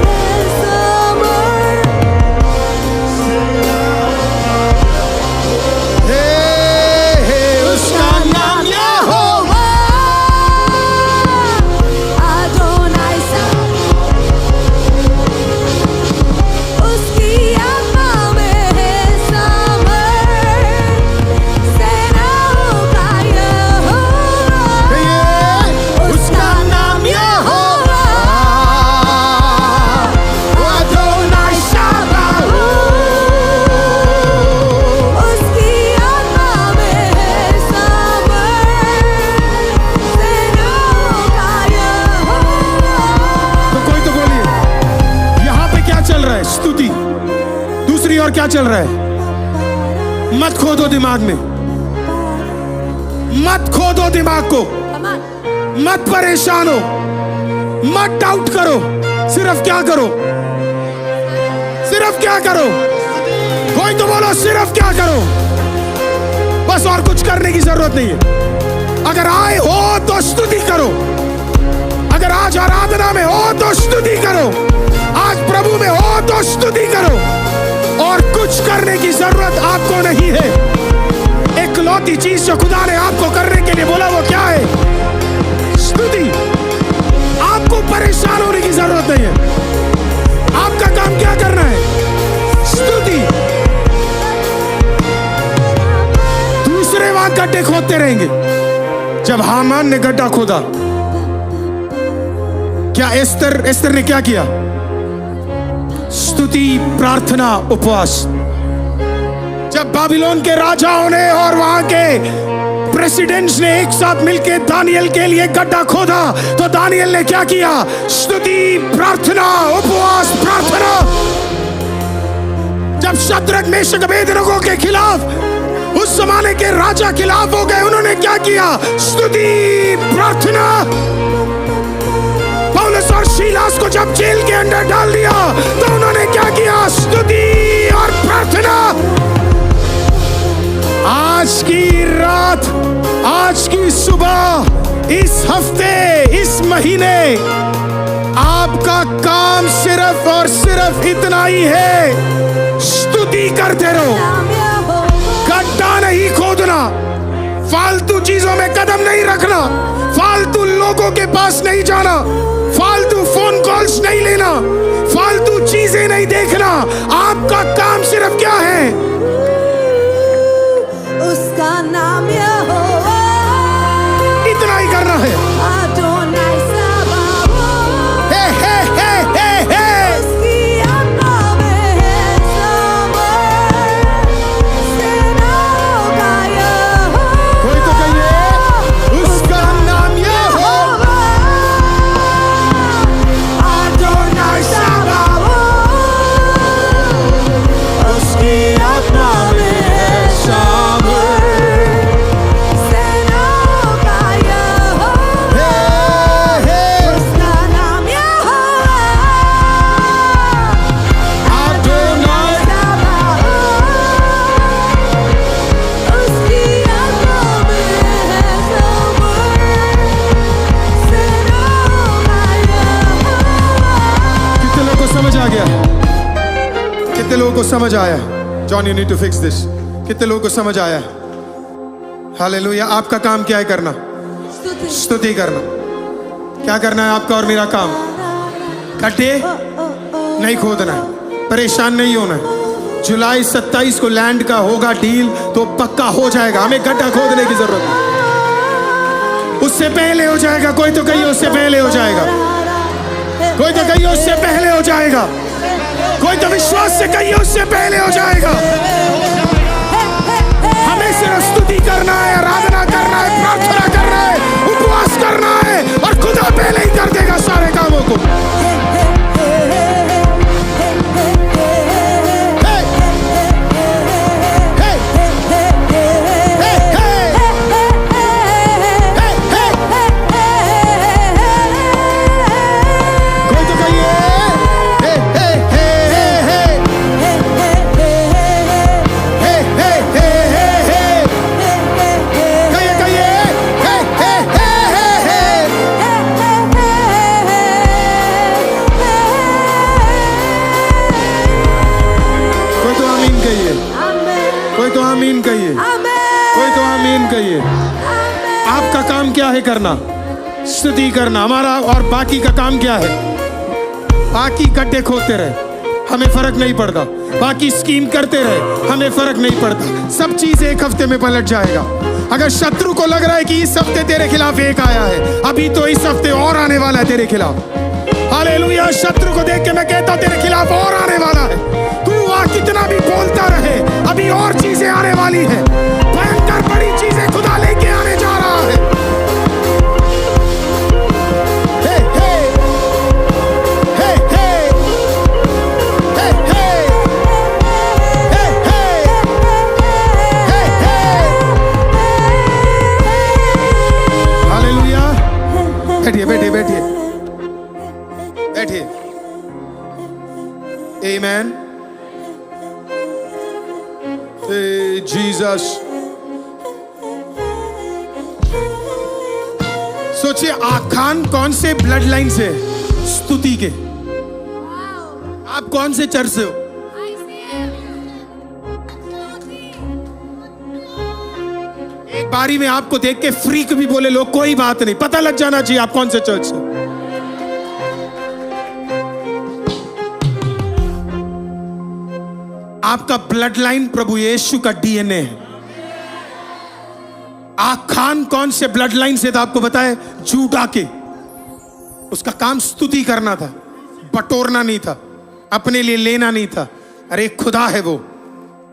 और क्या चल रहा है? मत खोदो दिमाग में, मत खोदो दिमाग को, मत परेशान हो, मत डाउट करो। सिर्फ क्या करो? सिर्फ क्या करो? कोई तो बोलो, सिर्फ क्या करो? बस और कुछ करने की जरूरत नहीं है। अगर आए हो तो स्तुति करो, अगर करो। आज प्रभु में हो तो स्तुति करो, और कुछ करने की जरूरत आपको नहीं है। इकलौती चीज जो खुदा ने आपको करने के लिए बोला वो क्या है? स्तुति। आपको परेशान होने की जरूरत नहीं है। आपका काम क्या करना है? स्तुति। दूसरे वहां गड्ढे खोदते रहेंगे। जब हामान ने गड्ढा खोदा, क्या एस्तर ने क्या किया? स्तुति, प्रार्थना, उपवास। जब बाबिलोन के राजाओं ने और वहां के प्रेसिडेंट्स ने एक साथ मिलकर दानियल के लिए गड्ढा खोदा, तो दानियल ने क्या किया? स्तुति, प्रार्थना, उपवास, प्रार्थना। जब शद्रक, मेशक, अबेदनगो के खिलाफ उस जमाने के राजा खिलाफ हो गए, उन्होंने क्या किया? स्तुति, प्रार्थना। पौलुस और शीलास को जब जेल के अंदर डाल दिया, तो उन्होंने क्या किया? स्तुति और प्रार्थना। आज की रात, आज की सुबह, इस हफ्ते, इस महीने आपका काम सिर्फ और सिर्फ इतना ही है, स्तुति करते रहो। गड्ढा नहीं खोदना, फालतू चीजों में कदम नहीं रखना, फालतू लोगों के पास नहीं जाना, फालतू फोन कॉल्स नहीं लेना, फालतू चीजें नहीं देखना। आपका काम सिर्फ क्या है? उसका नाम यहोवा, इतना ही करना है। अदोनाई सबाओ, हे हे हे हे हे। उसकी आत्मा में है समर, सेनाओं का यहोवा। कोई तो कहिए, उसका नाम यहोवा, अदोनाई सबाओ, उसकी आत्मा में है समर, सेनाओं का यहोवा। उसका नाम यहोवा, अदोनाई सबाओ, उसकी आत्मा में है समर, सेनाओं का यहोवा। कितने लोगों को समझ आ गया? कितने लोगों को समझ आया? John, you need to fix this. कितने लोगों को समझ आया? हालेलुया। आपका काम क्या है करना? स्तुति करना। क्या करना है आपका और मेरा काम? गड्ढे नहीं खोदना है, परेशान नहीं होना है। जुलाई 27 को लैंड का होगा डील, तो पक्का हो जाएगा। हमें गड्ढा खोदने की जरूरत नहीं, उससे पहले हो जाएगा। कोई तो कहिए उससे पहले हो जाएगा, कोई तो कहिए उससे पहले हो जाएगा, कोई तो विश्वास से कहिए उससे पहले हो जाएगा। हमें सिर्फ स्तुति करना है, आराधना करना है, प्रार्थना करना है, उपवास करना है, और खुदा पहले ही कर देगा सारे कामों को। कोई तो कहिए हे हे हे हे हे हे हे हे हे। कहिए कहिए हे हे हे हे हे। कोई तो आमीन कहिए, कोई तो आमीन कहिए, कोई तो आमीन कहिए। आपका काम क्या है करना? स्तुति करना। हमारा और बाकी का काम क्या है? बाकी गड्ढे खोदते रहे, हमें फर्क नहीं पड़ता। बाकी स्कीम करते रहे, हमें फर्क नहीं पड़ता। सब चीज एक हफ्ते में पलट जाएगा। अगर शत्रु को लग रहा है कि इस हफ्ते तेरे खिलाफ एक आया है, अभी तो इस हफ्ते और आने वाला है तेरे खिलाफ। हालेलुया। शत्रु को देख के मैं कहता तेरे खिलाफ और आने वाला है। तू वहां कितना भी बोलता रहे, अभी और चीजें आने वाली है। भयंकर बड़ी चीजें खुदा लेके आने जा रहा है। हे हे हे हे हे हे हे हे। हालेलुया। बैठिए बैठिए बैठिए बैठिए। आमेन। जीसस। सोचिए, आखान कौन से ब्लड लाइन से? स्तुति के। आप कौन से चर्च से हो? एक बारी में आपको देख के फ्रीक भी बोले लोग, कोई बात नहीं, पता लग जाना चाहिए आप कौन से चर्च से। आपका ब्लड लाइन प्रभु यीशु का डीएनए है। आखान कौन से ब्लड लाइन से था आपको बताए? जूडा के। उसका काम स्तुति करना था, बटोरना नहीं था, अपने लिए लेना नहीं था। अरे खुदा है वो,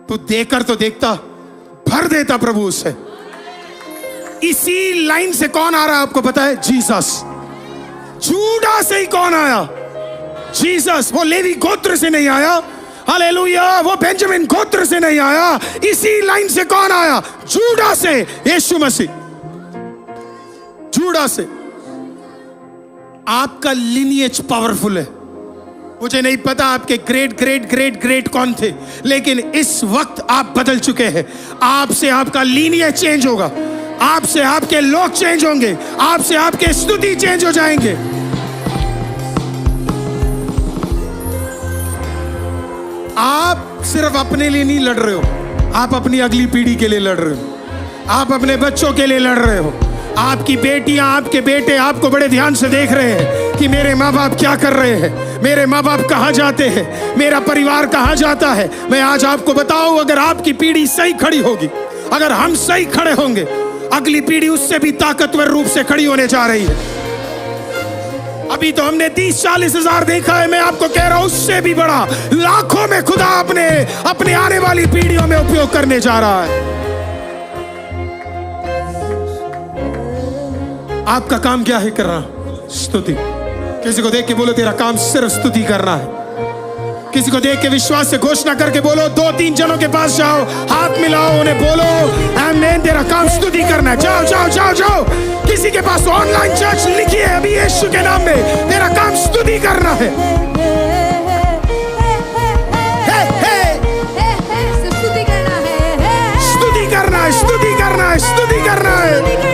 तू देकर तो देखता, भर देता प्रभु उससे। इसी लाइन से कौन आ रहा है आपको पता है? जीसस। जूडा से ही कौन आया? जीसस। वो लेवी गोत्र से नहीं आया, हालेलुया, वो बेंजामिन गोत्र से नहीं आया। इसी लाइन से कौन आया? जूडा से, यीशु मसीह। जूडा से। आपका लिनिएज पावरफुल है। मुझे नहीं पता आपके ग्रेट ग्रेट ग्रेट ग्रेट कौन थे, लेकिन इस वक्त आप बदल चुके हैं। आपसे आपका लिनिएज चेंज होगा, आपसे आपके लोग चेंज होंगे, आपसे आपके स्तुति चेंज हो जाएंगे। आप सिर्फ अपने लिए नहीं लड़ रहे हो, आप अपनी अगली पीढ़ी के लिए लड़ रहे हो, आप अपने बच्चों के लिए लड़ रहे हो। आपकी बेटियां, आपके बेटे आपको बड़े ध्यान से देख रहे हैं कि मेरे माँ बाप क्या कर रहे हैं, मेरे माँ बाप कहाँ जाते हैं, मेरा परिवार कहाँ जाता है। मैं आज आपको बताऊं, अगर आपकी पीढ़ी सही खड़ी होगी, अगर हम सही खड़े होंगे, अगली पीढ़ी उससे भी ताकतवर रूप से खड़ी होने जा रही है। अभी तो हमने 30-40 हजार देखा है, मैं आपको कह रहा हूं उससे भी बड़ा लाखों में खुदा अपने आने वाली पीढ़ियों में उपयोग करने जा रहा है। आपका काम क्या है करना? स्तुति। किसी को देख के बोलो तेरा काम सिर्फ स्तुति करना है। किसी को देख के विश्वास से घोषणा करके बोलो, 2-3 जनों के पास जाओ, हाथ मिलाओ, उन्हें बोलो आमीन, तेरा काम स्तुति करना है। जाओ जाओ जाओ जाओ। किसी के पास ऑनलाइन चर्च लिखिए अभी यीशु के नाम में, तेरा काम स्तुति करना है। स्तुति करना है, स्तुति करना है, स्तुति करना है, स्तुति करना है।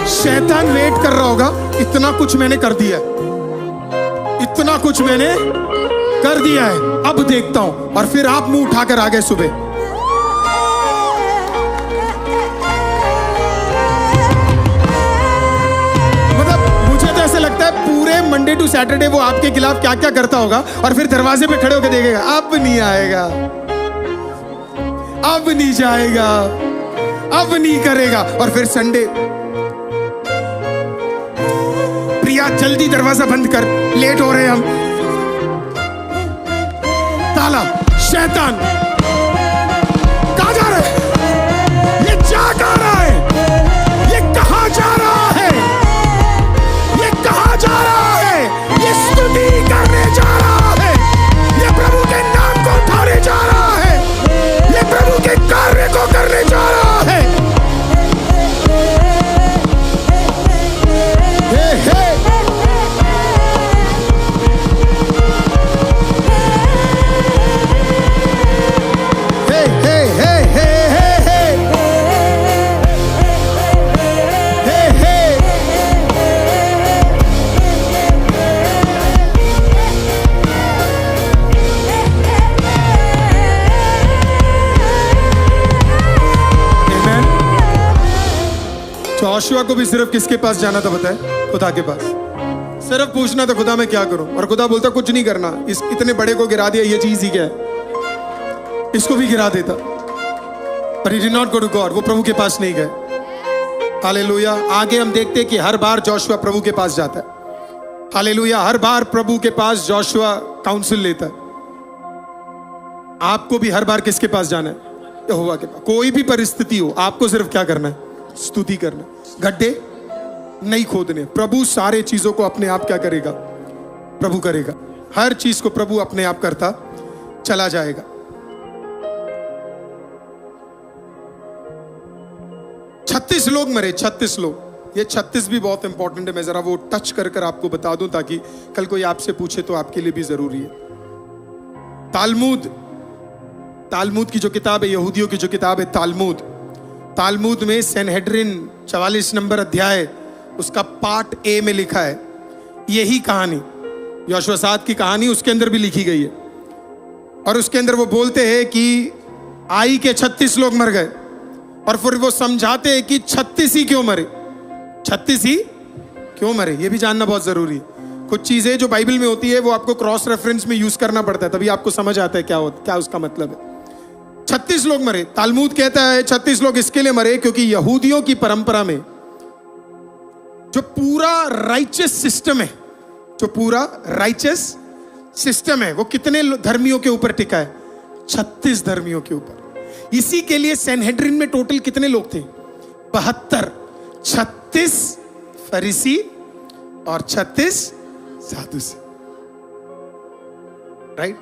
शैतान वेट कर रहा होगा, इतना कुछ मैंने कर दिया, इतना कुछ मैंने कर दिया है, अब देखता हूं। और फिर आप मुंह उठाकर आ गए सुबह। मतलब मुझे तो ऐसे लगता है पूरे मंडे टू सैटरडे वो आपके खिलाफ क्या क्या करता होगा, और फिर दरवाजे पे खड़े होकर देखेगा, अब नहीं आएगा, अब नहीं जाएगा, अब नहीं करेगा। और फिर संडे, प्रिया जल्दी दरवाजा बंद कर, लेट हो रहे हैं हम। ताला। शैतान कहां जा रहा है? ये जा कहां रहा है? ये कहां जा रहा है? ये कहां जा रहा है? ये स्तुति करने जा रहा है, ये प्रभु के नाम को उठाने जा रहा है, ये प्रभु के कार्य को करने जा रहा है। हे हे जोशुआ को भी सिर्फ किसके पास जाना था बताए? खुदा के पास। सिर्फ पूछना था खुदा मैं क्या करूं, और खुदा बोलता कुछ नहीं करना, इस इतने बड़े को गिरा दिया, ये चीज ही क्या है, इसको भी गिरा देता। पर he did not go to God, वो प्रभु के पास नहीं गए। हालेलुया। आगे हम देखते हैं कि हर बार जोशुआ प्रभु के पास जाता है। हालेलुया। हर बार प्रभु के पास जोशुआ काउंसिल लेता है। आपको भी हर बार किसके पास जाना है? यहोवा के पास। कोई भी परिस्थिति हो, आपको सिर्फ क्या करना है? स्तुति करना। गड्ढे नहीं खोदने। प्रभु सारे चीजों को अपने आप क्या करेगा? प्रभु करेगा। हर चीज को प्रभु अपने आप करता चला जाएगा। छत्तीस लोग मरे, 36 लोग। ये 36 भी बहुत इंपॉर्टेंट है, मैं जरा वो टच कर आपको बता दूं ताकि कल कोई आपसे पूछे तो आपके लिए भी जरूरी है। तालमुद की जो किताब है, यहूदियों की जो किताब है तालमुद में सनहेड्रिन 44 नंबर अध्याय उसका पार्ट ए में लिखा है यही कहानी, यहोशाफात की कहानी उसके अंदर भी लिखी गई है। और उसके अंदर वो बोलते हैं कि आई के 36 लोग मर गए, और फिर वो समझाते हैं कि 36 ही क्यों मरे, 36 ही क्यों मरे, ये भी जानना बहुत जरूरी है। कुछ चीजें जो बाइबल में होती है वो आपको क्रॉस रेफरेंस में यूज करना पड़ता है, तभी आपको समझ आता है क्या उसका मतलब है। 36 लोग मरे। तालमुद कहता है 36 लोग इसके लिए मरे क्योंकि यहूदियों की परंपरा में जो पूरा राइचस सिस्टम है वो कितने धर्मियों के ऊपर टिका है? 36 धर्मियों के ऊपर। इसी के लिए सनहेड्रिन में टोटल कितने लोग थे? 72। 36 फरीसी और 36 सादुसी। राइट,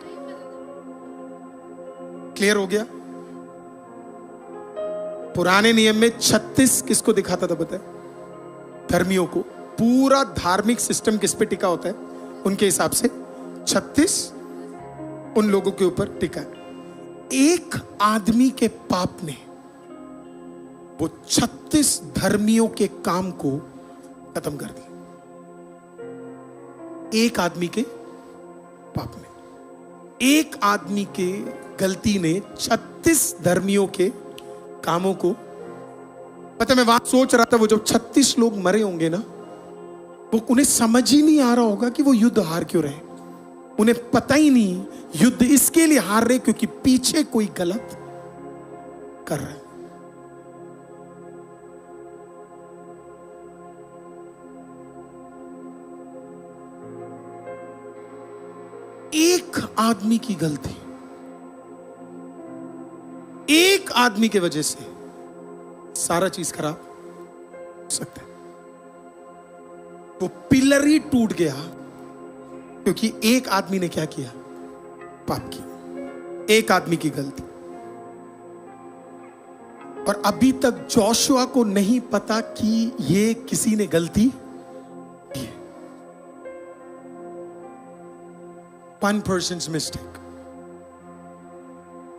क्लियर हो गया? पुराने नियम में 36 किसको दिखाता था बताए? धर्मियों को। पूरा धार्मिक सिस्टम किस पे टिका होता है? उनके हिसाब से 36 उन लोगों के ऊपर टिका है। एक आदमी के पाप ने वो 36 धर्मियों के काम को खत्म कर दिया। एक आदमी के पाप ने, एक आदमी के गलती ने 36 धर्मियों के कामों को, पता है मैं वहां सोच रहा था वो जब 36 लोग मरे होंगे ना, वो उन्हें समझ ही नहीं आ रहा होगा कि वो युद्ध हार क्यों रहे। उन्हें पता ही नहीं युद्ध इसके लिए हार रहे क्योंकि पीछे कोई गलत कर रहा है। एक आदमी की गलती, एक आदमी की वजह से सारा चीज खराब हो सकता है। वो पिलर ही टूट गया क्योंकि एक आदमी ने क्या किया? पाप किया। एक आदमी की गलती। और अभी तक जोशुआ को नहीं पता कि ये किसी ने गलती की। One person's mistake।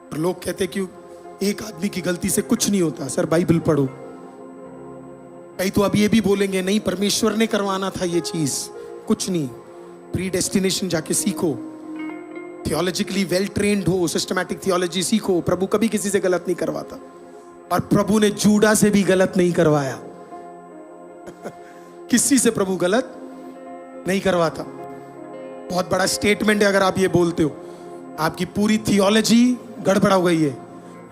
और लोग कहते कि एक आदमी की गलती से कुछ नहीं होता। सर बाइबल पढ़ो। कई तो अब ये भी बोलेंगे नहीं परमेश्वर ने करवाना था ये चीज। कुछ नहीं, प्रीडेस्टिनेशन जाके सीखो, थियोलॉजिकली वेल ट्रेन्ड हो, सिस्टमैटिक थियोलॉजी सीखो। प्रभु कभी किसी से गलत नहीं करवाता, और प्रभु ने जूडा से भी गलत नहीं करवाया। किसी से प्रभु गलत नहीं करवाता। बहुत बड़ा स्टेटमेंट है अगर आप ये बोलते हो। आपकी पूरी थियोलॉजी गड़बड़ा हो गई है।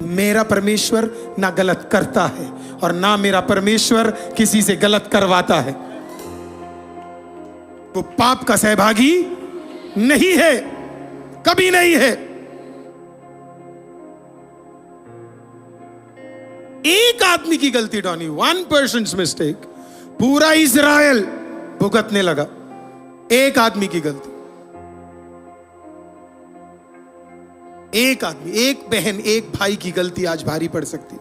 मेरा परमेश्वर ना गलत करता है और ना मेरा परमेश्वर किसी से गलत करवाता है। वो पाप का सहभागी नहीं है, कभी नहीं है। एक आदमी की गलती डॉनी, वन पर्सन्स मिस्टेक, पूरा इजराइल भुगतने लगा। एक आदमी की गलती, एक आदमी, एक बहन, एक भाई की गलती आज भारी पड़ सकती।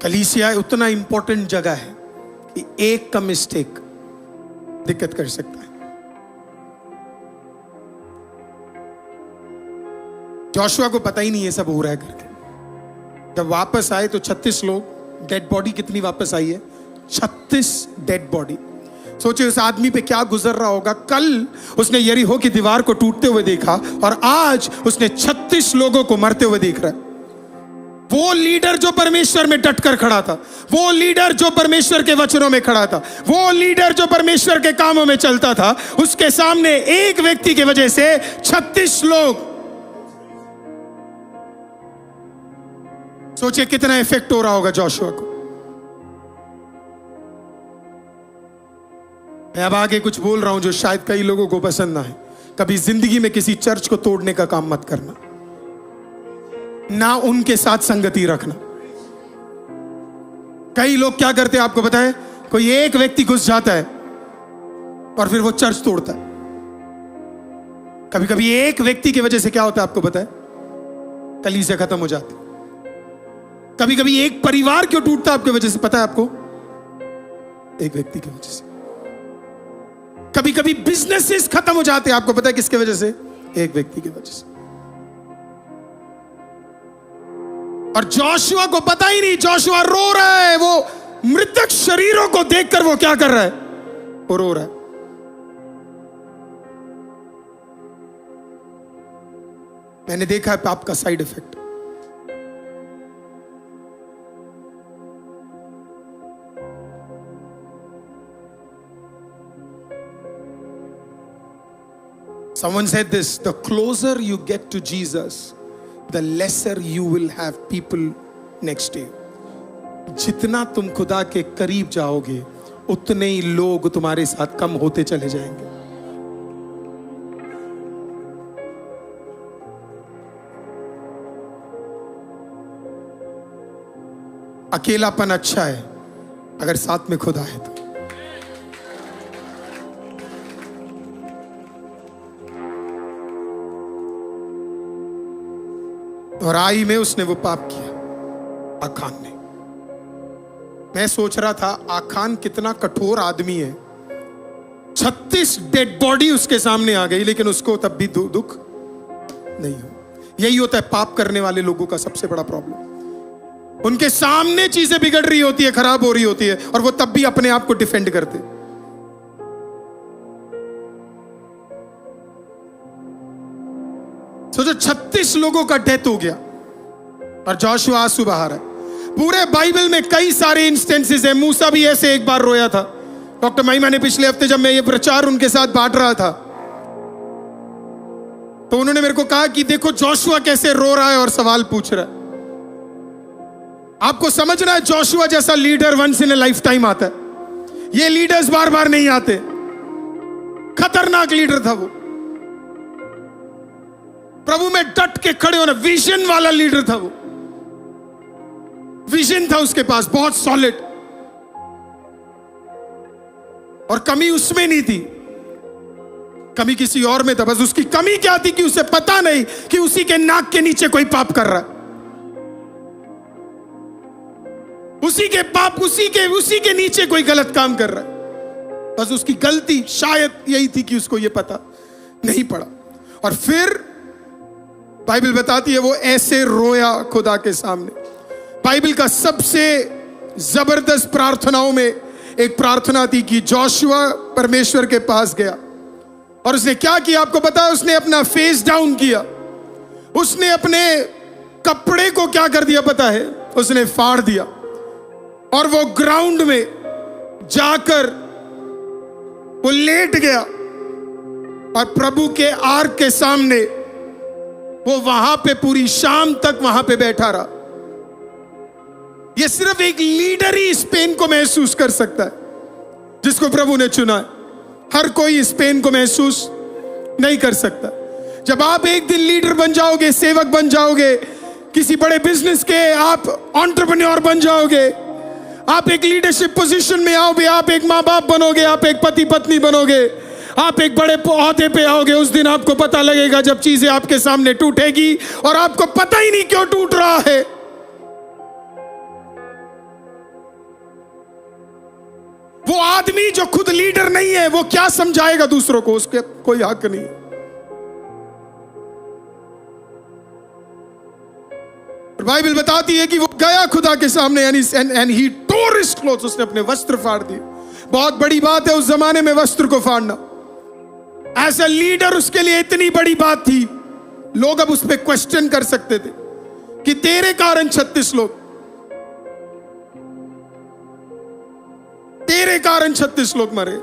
कलीसिया उतना इंपॉर्टेंट जगह है कि एक का मिस्टेक दिक्कत कर सकता है। जोशुआ को पता ही नहीं ये सब हो रहा है करके। जब वापस आए तो 36 लोग, डेड बॉडी कितनी वापस आई है? 36 डेड बॉडी। सोचिए उस आदमी पे क्या गुजर रहा होगा। कल उसने यरीहो की दीवार को टूटते हुए देखा और आज उसने 36 लोगों को मरते हुए देख रहा है। वो लीडर जो परमेश्वर में डटकर खड़ा था, वो लीडर जो परमेश्वर के वचनों में खड़ा था, वो लीडर जो परमेश्वर के कामों में चलता था, उसके सामने एक व्यक्ति की वजह से 36 लोग। सोचिए कितना इफेक्ट हो रहा होगा जोशुआ को। मैं अब आगे कुछ बोल रहा हूं जो शायद कई लोगों को पसंद ना है। कभी जिंदगी में किसी चर्च को तोड़ने का काम मत करना, ना उनके साथ संगति रखना। कई लोग क्या करते हैं आपको पता है? कोई एक व्यक्ति घुस जाता है और फिर वो चर्च तोड़ता है। कभी कभी एक व्यक्ति की वजह से क्या होता है आपको पता है? कलीसिया खत्म हो जाती। कभी कभी एक परिवार क्यों टूटता है आपकी वजह से, पता है आपको? एक व्यक्ति की वजह से। कभी कभी बिजनेसेस खत्म हो जाते हैं, आपको पता है किसके वजह से? एक व्यक्ति की वजह से। और जोशुआ को पता ही नहीं, जोशुआ रो रहा है, वो मृतक शरीरों को देखकर वो क्या कर रहा है? वो रो रहा है। मैंने देखा है पाप का side effect. Someone said this, the closer you get to Jesus, the lesser you will have people next to you. जितना तुम खुदा के करीब जाओगे, उतने ही लोग तुम्हारे साथ कम होते चले जाएंगे। अकेलापन अच्छा है अगर साथ में खुदा है तो। और आई में उसने वो पाप किया, आखान ने। मैं सोच रहा था आखान कितना कठोर आदमी है, 36 डेड बॉडी उसके सामने आ गई, लेकिन उसको तब भी दुख नहीं हो। यही होता है पाप करने वाले लोगों का सबसे बड़ा प्रॉब्लम। उनके सामने चीजें बिगड़ रही होती है, खराब हो रही होती है, और वो तब भी अपने आप को डिफेंड करते। सोचो 36 लोगों का डेथ हो गया और जोशुआ आंसू बहा रहा है। पूरे बाइबल में कई सारे इंस्टेंसेस है। मूसा भी ऐसे एक बार रोया था। डॉक्टर महिमा ने पिछले हफ्ते जब मैं ये प्रचार उनके साथ बांट रहा था, तो उन्होंने मेरे को कहा कि देखो जोशुआ कैसे रो रहा है और सवाल पूछ रहा है। आपको समझना है, जोशुआ जैसा leader once in a lifetime आता है। ये लीडर्स बार बार नहीं आते। खतरनाक लीडर था वो, प्रभु में डट के खड़े होना, विजन वाला लीडर था वो। विजन था उसके पास बहुत सॉलिड, और कमी उसमें नहीं थी, कमी किसी और में था। बस उसकी कमी क्या थी कि उसे पता नहीं कि उसी के नाक के नीचे कोई पाप कर रहा है। उसी के पाप उसी के नीचे कोई गलत काम कर रहा है। बस उसकी गलती शायद यही थी कि उसको यह पता नहीं पड़ा। और फिर बाइबल बताती है वो ऐसे रोया खुदा के सामने। बाइबल का सबसे जबरदस्त प्रार्थनाओं में एक प्रार्थना थी कि जोशुआ परमेश्वर के पास गया और उसने क्या किया आपको पता है? उसने अपना फेस डाउन किया। उसने अपने कपड़े को क्या कर दिया पता है? उसने फाड़ दिया और वो ग्राउंड में जाकर वो लेट गया और प्रभु के आर्क के सामने वो वहां पे पूरी शाम तक वहां पे बैठा रहा। ये सिर्फ एक लीडर ही इस पेन को महसूस कर सकता है जिसको प्रभु ने चुना है। हर कोई इस पेन को महसूस नहीं कर सकता। जब आप एक दिन लीडर बन जाओगे, सेवक बन जाओगे, किसी बड़े बिजनेस के आप एंटरप्रेन्योर बन जाओगे, आप एक लीडरशिप पोजीशन में आओगे, आप एक माँ बाप बनोगे, आप एक पति पत्नी बनोगे, आप एक बड़े ओहदे पे आओगे, उस दिन आपको पता लगेगा जब चीजें आपके सामने टूटेगी और आपको पता ही नहीं क्यों टूट रहा है। वो आदमी जो खुद लीडर नहीं है वो क्या समझाएगा दूसरों को? उसके कोई हक नहीं। बाइबल बताती है कि वो गया खुदा के सामने and he tore his clothes, उसने अपने वस्त्र फाड़ दिए। बहुत बड़ी बात है उस जमाने में वस्त्र को फाड़ना। एज अ लीडर उसके लिए इतनी बड़ी बात थी। लोग अब उस पर क्वेश्चन कर सकते थे कि तेरे कारण 36 लोग, तेरे कारण 36 लोग मरे।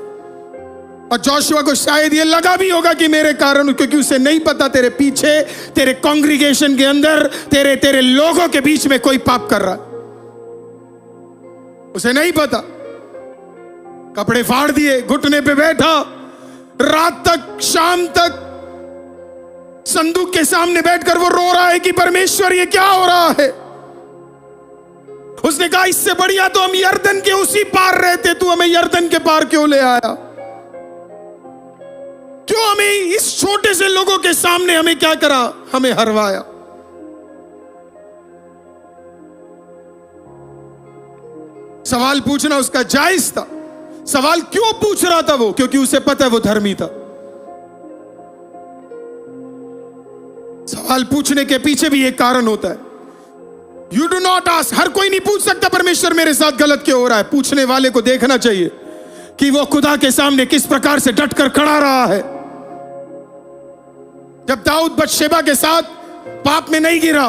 और जोशुआ को शायद ये लगा भी होगा कि मेरे कारण, क्योंकि उसे नहीं पता तेरे पीछे, तेरे कांग्रीगेशन के अंदर, तेरे लोगों के बीच में कोई पाप कर रहा। उसे नहीं पता। कपड़े फाड़ दिए, घुटने पे बैठा, रात तक, शाम तक संदूक के सामने बैठकर वो रो रहा है कि परमेश्वर ये क्या हो रहा है। उसने कहा इससे बढ़िया तो हम यर्दन के उसी पार रहते, तू हमें यर्दन के पार क्यों ले आया? क्यों हमें इस छोटे से लोगों के सामने हमें क्या करा? हमें हरवाया। सवाल पूछना उसका जायज था। सवाल क्यों पूछ रहा था वो? क्योंकि उसे पता है वो धर्मी था। सवाल पूछने के पीछे भी एक कारण होता है। You do not ask. हर कोई नहीं पूछ सकता परमेश्वर मेरे साथ गलत क्यों हो रहा है। पूछने वाले को देखना चाहिए कि वो खुदा के सामने किस प्रकार से डटकर खड़ा रहा है। जब दाऊद बत्शेबा के साथ पाप में नहीं गिरा,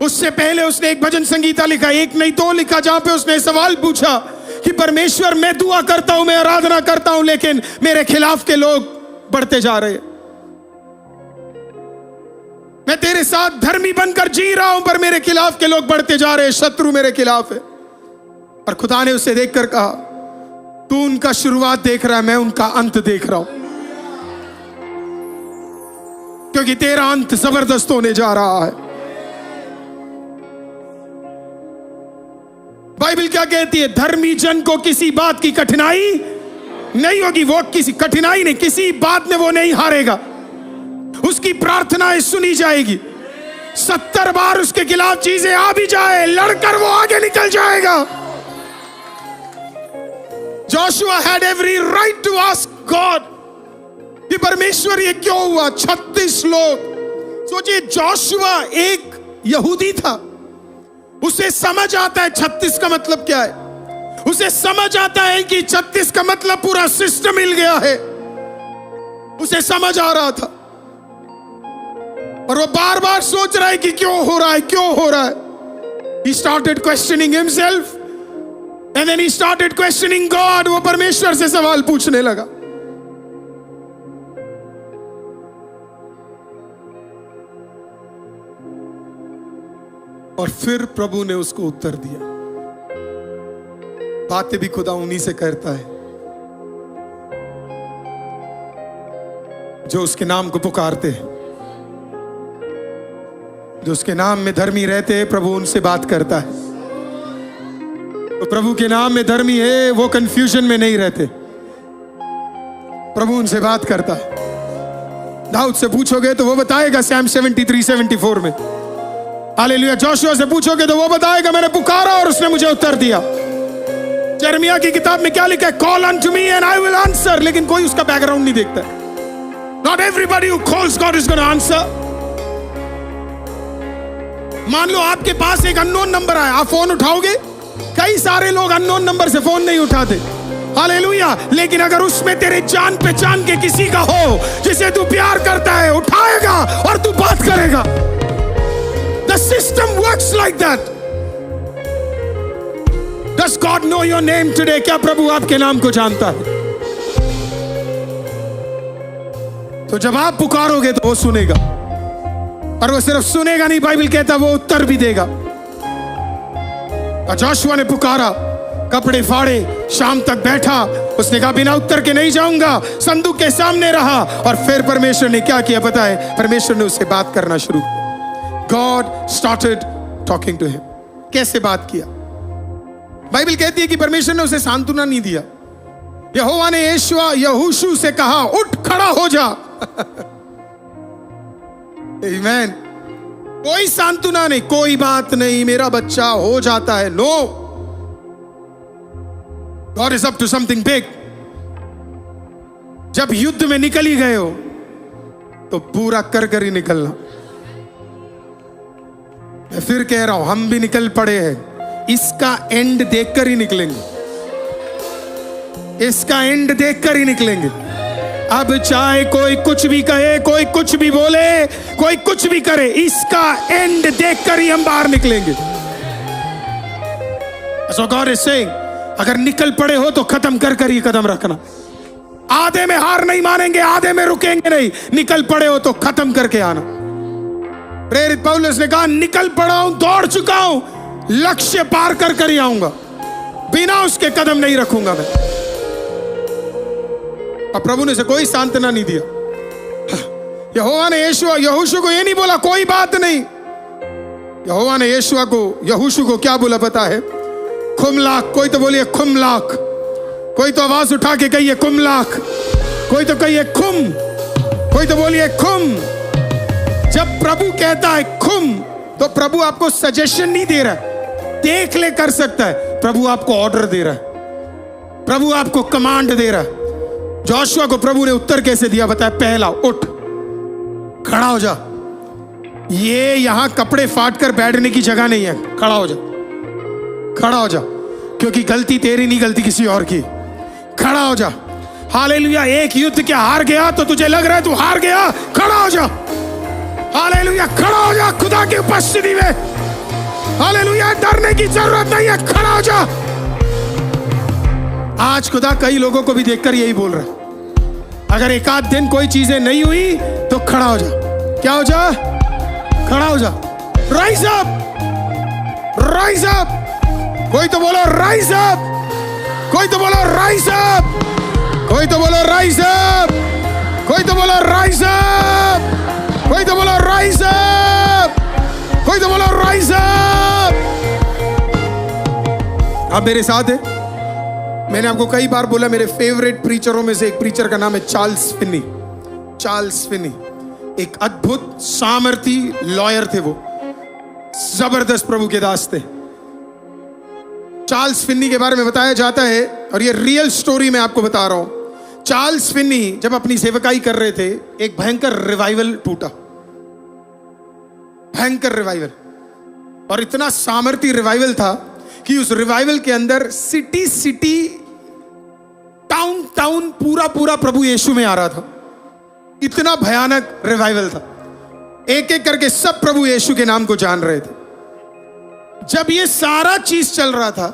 उससे पहले उसने एक भजन संगीता लिखा, एक नहीं दो लिखा, जहां पे उसने सवाल पूछा कि परमेश्वर मैं दुआ करता हूं, मैं आराधना करता हूं, लेकिन मेरे खिलाफ के लोग बढ़ते जा रहे हैं। मैं तेरे साथ धर्मी बनकर जी रहा हूं, पर मेरे खिलाफ के लोग बढ़ते जा रहे हैं, शत्रु मेरे खिलाफ है। और खुदा ने उसे देखकर कहा, तू उनका शुरुआत देख रहा है, मैं उनका अंत देख रहा हूं, क्योंकि तेरा अंत जबरदस्त होने जा रहा है। बाइबल क्या कहती है? धर्मी जन को किसी बात की कठिनाई नहीं होगी। वो किसी कठिनाई नहीं, किसी बात में वो नहीं हारेगा। उसकी प्रार्थनाएं सुनी जाएगी। 70 बार उसके खिलाफ चीजें आ भी जाए, लड़कर वो आगे निकल जाएगा। Joshua had every right to ask God कि परमेश्वर ये क्यों हुआ? 36 लोग। सोचिए, जोशुआ एक यहूदी था, उसे समझ आता है 36 का मतलब क्या है। उसे समझ आता है कि 36 का मतलब पूरा सिस्टम हिल गया है। उसे समझ आ रहा था, और वो बार बार सोच रहा है कि क्यों हो रहा है, क्यों हो रहा है। He started questioning himself and then he started questioning God. वो परमेश्वर से सवाल पूछने लगा। और फिर प्रभु ने उसको उत्तर दिया। बातें भी खुदा उन्हीं से करता है जो उसके नाम को पुकारते हैं, जो उसके नाम में धर्मी रहते हैं। प्रभु उनसे बात करता है। तो प्रभु के नाम में धर्मी है, वो कंफ्यूजन में नहीं रहते। प्रभु उनसे बात करता है। दाऊद से पूछोगे तो वो बताएगा Psalm 73-74 में। हालेलुया। जोशुआ से पूछोगे तो वो बताएगा, मैंने पुकारा और उसने मुझे उत्तर दिया। यिर्मयाह की किताब में क्या लिखा है? Call unto me and I will answer. लेकिन कोई उसका बैकग्राउंड नहीं देखता। Not everybody who calls God is gonna answer. मान लो आपके पास एक अननोन नंबर आया, आप फोन उठाओगे? कई सारे लोग अननोन नंबर से फोन नहीं उठाते। हालेलुया। लेकिन अगर उसमें तेरे जान पहचान के किसी का हो जिसे तू प्यार करता है, उठाएगा और तू बात करेगा। The system works like that. Does God know your name today? क्या प्रभु आपके नाम को जानता है? तो जब आप पुकारोगे तो वो सुनेगा, और वो सिर्फ सुनेगा नहीं, बाइबल कहता वो उत्तर भी देगा। और जोशुआ ने पुकारा, कपड़े फाड़े, शाम तक बैठा। उसने कहा बिना उत्तर के नहीं जाऊंगा। संदूक के सामने रहा, और फिर परमेश्वर ने क्या किया पता है? परमेश्वर ने उससे बात करना शुरू किया। God started talking to him. कैसे बात किया? बाइबल कहती है कि परमेश्वर ने उसे सांत्वना नहीं दिया। यहोवा ने यहोशू से कहा, उठ खड़ा हो जा। आमीन। कोई सांत्वना नहीं, कोई बात नहीं, मेरा बच्चा हो जाता है। No, God is up to something big. जब युद्ध में निकल ही गए हो तो पूरा कर कर ही निकलना। मैं फिर कह रहा हूं, हम भी निकल पड़े हैं। इसका एंड देखकर ही निकलेंगे। इसका एंड देखकर ही निकलेंगे। अब चाहे कोई कुछ भी कहे, कोई कुछ भी बोले, कोई कुछ भी करे, इसका एंड देखकर ही हम बाहर निकलेंगे। So God is saying, अगर निकल पड़े हो तो खत्म कर कर ही कदम रखना। आधे में हार नहीं मानेंगे, आधे में रुकेंगे नहीं। निकल पड़े हो तो खत्म करके आना। प्रेरित पौलुस ने कहा, निकल पड़ा हूं, दौड़ चुका हूं, लक्ष्य पार कर कर ही आऊंगा, बिना उसके कदम नहीं रखूंगा मैं। और प्रभु ने उसे कोई सांत्वना नहीं दिया। यहोवा ने यहोशू को ये नहीं बोला कोई बात नहीं। यहोवा ने यहोशू को क्या बोला पता है? खुमलाक। कोई तो बोलिए खुमलाक, कोई तो आवाज उठा के कहिए खुमलाक, कोई तो कहिए खुम, कोई तो बोलिए खुम। जब प्रभु कहता है खुम, तो प्रभु आपको सजेशन नहीं दे रहा है, देख ले कर सकता है। प्रभु आपको ऑर्डर दे रहा है, प्रभु आपको कमांड दे रहा है। जोशुआ को प्रभु ने उत्तर कैसे दिया बताया, पहला उठ, खड़ा हो जा। ये यहां कपड़े फाड़ कर बैठने की जगह नहीं है, खड़ा हो जा, खड़ा हो जा, क्योंकि गलती तेरी नहीं, गलती किसी और की। खड़ा हो जा। हालेलुया। एक युद्ध क्या हार गया तो तुझे लग रहा है तू हार गया, खड़ा हो जा। हालेलुया। खड़ा हो जा खुदा की उपस्थिति में। हालेलुया। डरने की जरूरत नहीं है, खड़ा हो जा। आज खुदा कई लोगों को भी देखकर यही बोल रहा है, अगर एक आध दिन कोई चीजें नहीं हुई तो खड़ा हो जा। क्या हो जा? खड़ा हो जा। Rise up, rise up. कोई तो बोलो राइज अप, कोई तो बोलो राइज अप, कोई तो बोलो राइज अप, कोई तो बोलो राइज अप, कोई तो बोलो राइज अप, कोई तो बोलो राइज अप। आप मेरे साथ हैं? मैंने आपको कई बार बोला, मेरे फेवरेट प्रीचरों में से एक प्रीचर का नाम है चार्ल्स फिन्नी। चार्ल्स फिन्नी एक अद्भुत सामर्थी लॉयर थे, वो जबरदस्त प्रभु के दास थे। चार्ल्स फिन्नी के बारे में बताया जाता है, और ये रियल स्टोरी मैं आपको बता रहा हूं। चार्ल्स फिन्नी जब अपनी सेवकाई कर रहे थे, एक भयंकर रिवाइवल टूटा, भयंकर रिवाइवल, और इतना सामर्थी रिवाइवल था कि उस रिवाइवल के अंदर सिटी सिटी, टाउन टाउन, पूरा पूरा प्रभु यीशु में आ रहा था। इतना भयानक रिवाइवल था, एक एक करके सब प्रभु यीशु के नाम को जान रहे थे। जब ये सारा चीज चल रहा था,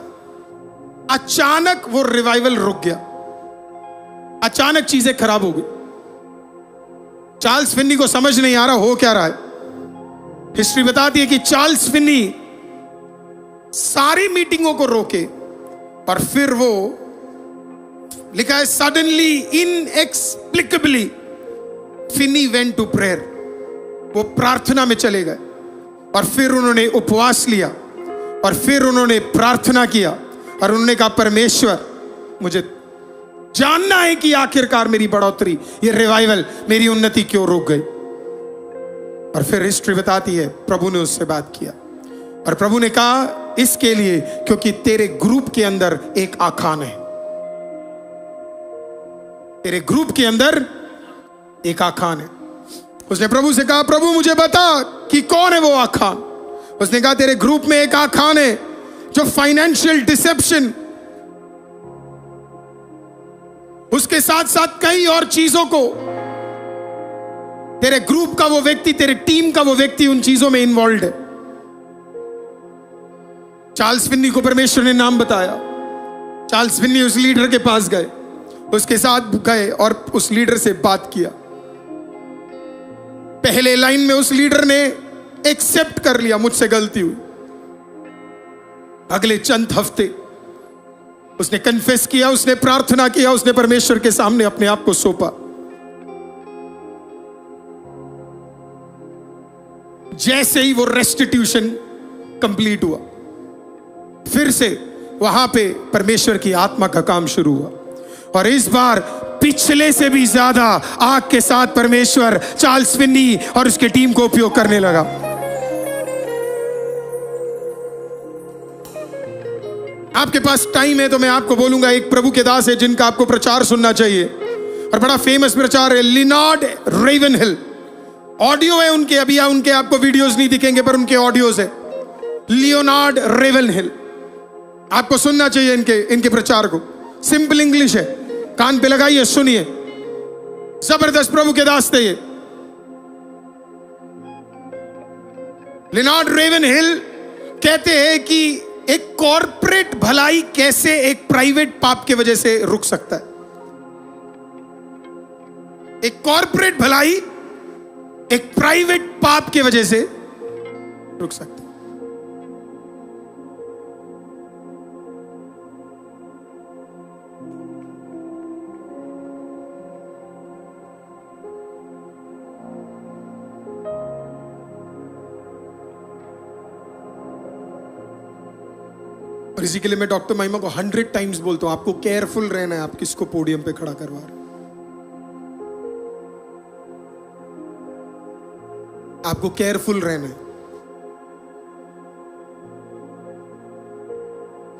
अचानक वो रिवाइवल रुक गया, अचानक चीजें खराब हो गई। चार्ल्स फिन्नी को समझ नहीं आ रहा हो क्या रहा है। हिस्ट्री बताती है कि चार्ल्स फिन्नी सारी मीटिंगों को रोके, और फिर वो लिखा है suddenly inexplicably Finney went to prayer. वो प्रार्थना में चले गए, और फिर उन्होंने उपवास लिया, और फिर उन्होंने प्रार्थना किया, और उन्होंने कहा परमेश्वर, मुझे जानना है कि आखिरकार मेरी बढ़ोतरी, ये रिवाइवल, मेरी उन्नति क्यों रुक गई। और फिर हिस्ट्री बताती है प्रभु ने उससे बात किया, और प्रभु ने कहा इसके लिए क्योंकि तेरे ग्रुप के अंदर एक आखान है, तेरे ग्रुप के अंदर एक आखान है। उसने प्रभु से कहा, प्रभु मुझे बता कि कौन है वो आखान। उसने कहा तेरे ग्रुप में एक आखान है जो फाइनेंशियल डिसेप्शन, उसके साथ साथ कई और चीजों को, तेरे ग्रुप का वो व्यक्ति, तेरे टीम का वो व्यक्ति उन चीजों में इन्वॉल्व है। चार्ल्स फिन्नी को परमेश्वर ने नाम बताया। चार्ल्स फिन्नी उस लीडर के पास गए, उसके साथ गए और उस लीडर से बात किया। पहले लाइन में उस लीडर ने एक्सेप्ट कर लिया, मुझसे गलती हुई। अगले चंद हफ्ते उसने कन्फेस किया, उसने प्रार्थना किया, उसने परमेश्वर के सामने अपने आप को सौंपा। जैसे ही वो रेस्टिट्यूशन कंप्लीट हुआ, फिर से वहां पे परमेश्वर की आत्मा का काम शुरू हुआ, और इस बार पिछले से भी ज्यादा आग के साथ परमेश्वर चार्ल्स फिन्नी और उसकी टीम को उपयोग करने लगा। आपके पास टाइम है तो मैं आपको बोलूंगा, एक प्रभु के दास है जिनका आपको प्रचार सुनना चाहिए, और बड़ा फेमस प्रचार है, लिनार्ड रेवनहिल। ऑडियो है उनके, अभी उनके आपको वीडियोस नहीं दिखेंगे पर उनके ऑडियोस है। लियोनार्ड रेवनहिल, आपको सुनना चाहिए इनके प्रचार को। सिंपल इंग्लिश है, कान पे लगाइए, सुनिए। जबरदस्त प्रभु के दास थे ये। लिनार्ड रेवनहिल कहते हैं कि एक कॉर्पोरेट भलाई कैसे एक प्राइवेट पाप के वजह से रुक सकता है। एक कॉर्पोरेट भलाई एक प्राइवेट पाप के वजह से रुक सकता है। और इसी के लिए मैं डॉक्टर महिमा को 100 टाइम्स बोलता हूं, आपको केयरफुल रहना है, आप किसको पोडियम पे खड़ा करवा रहे, आपको केयरफुल रहना है।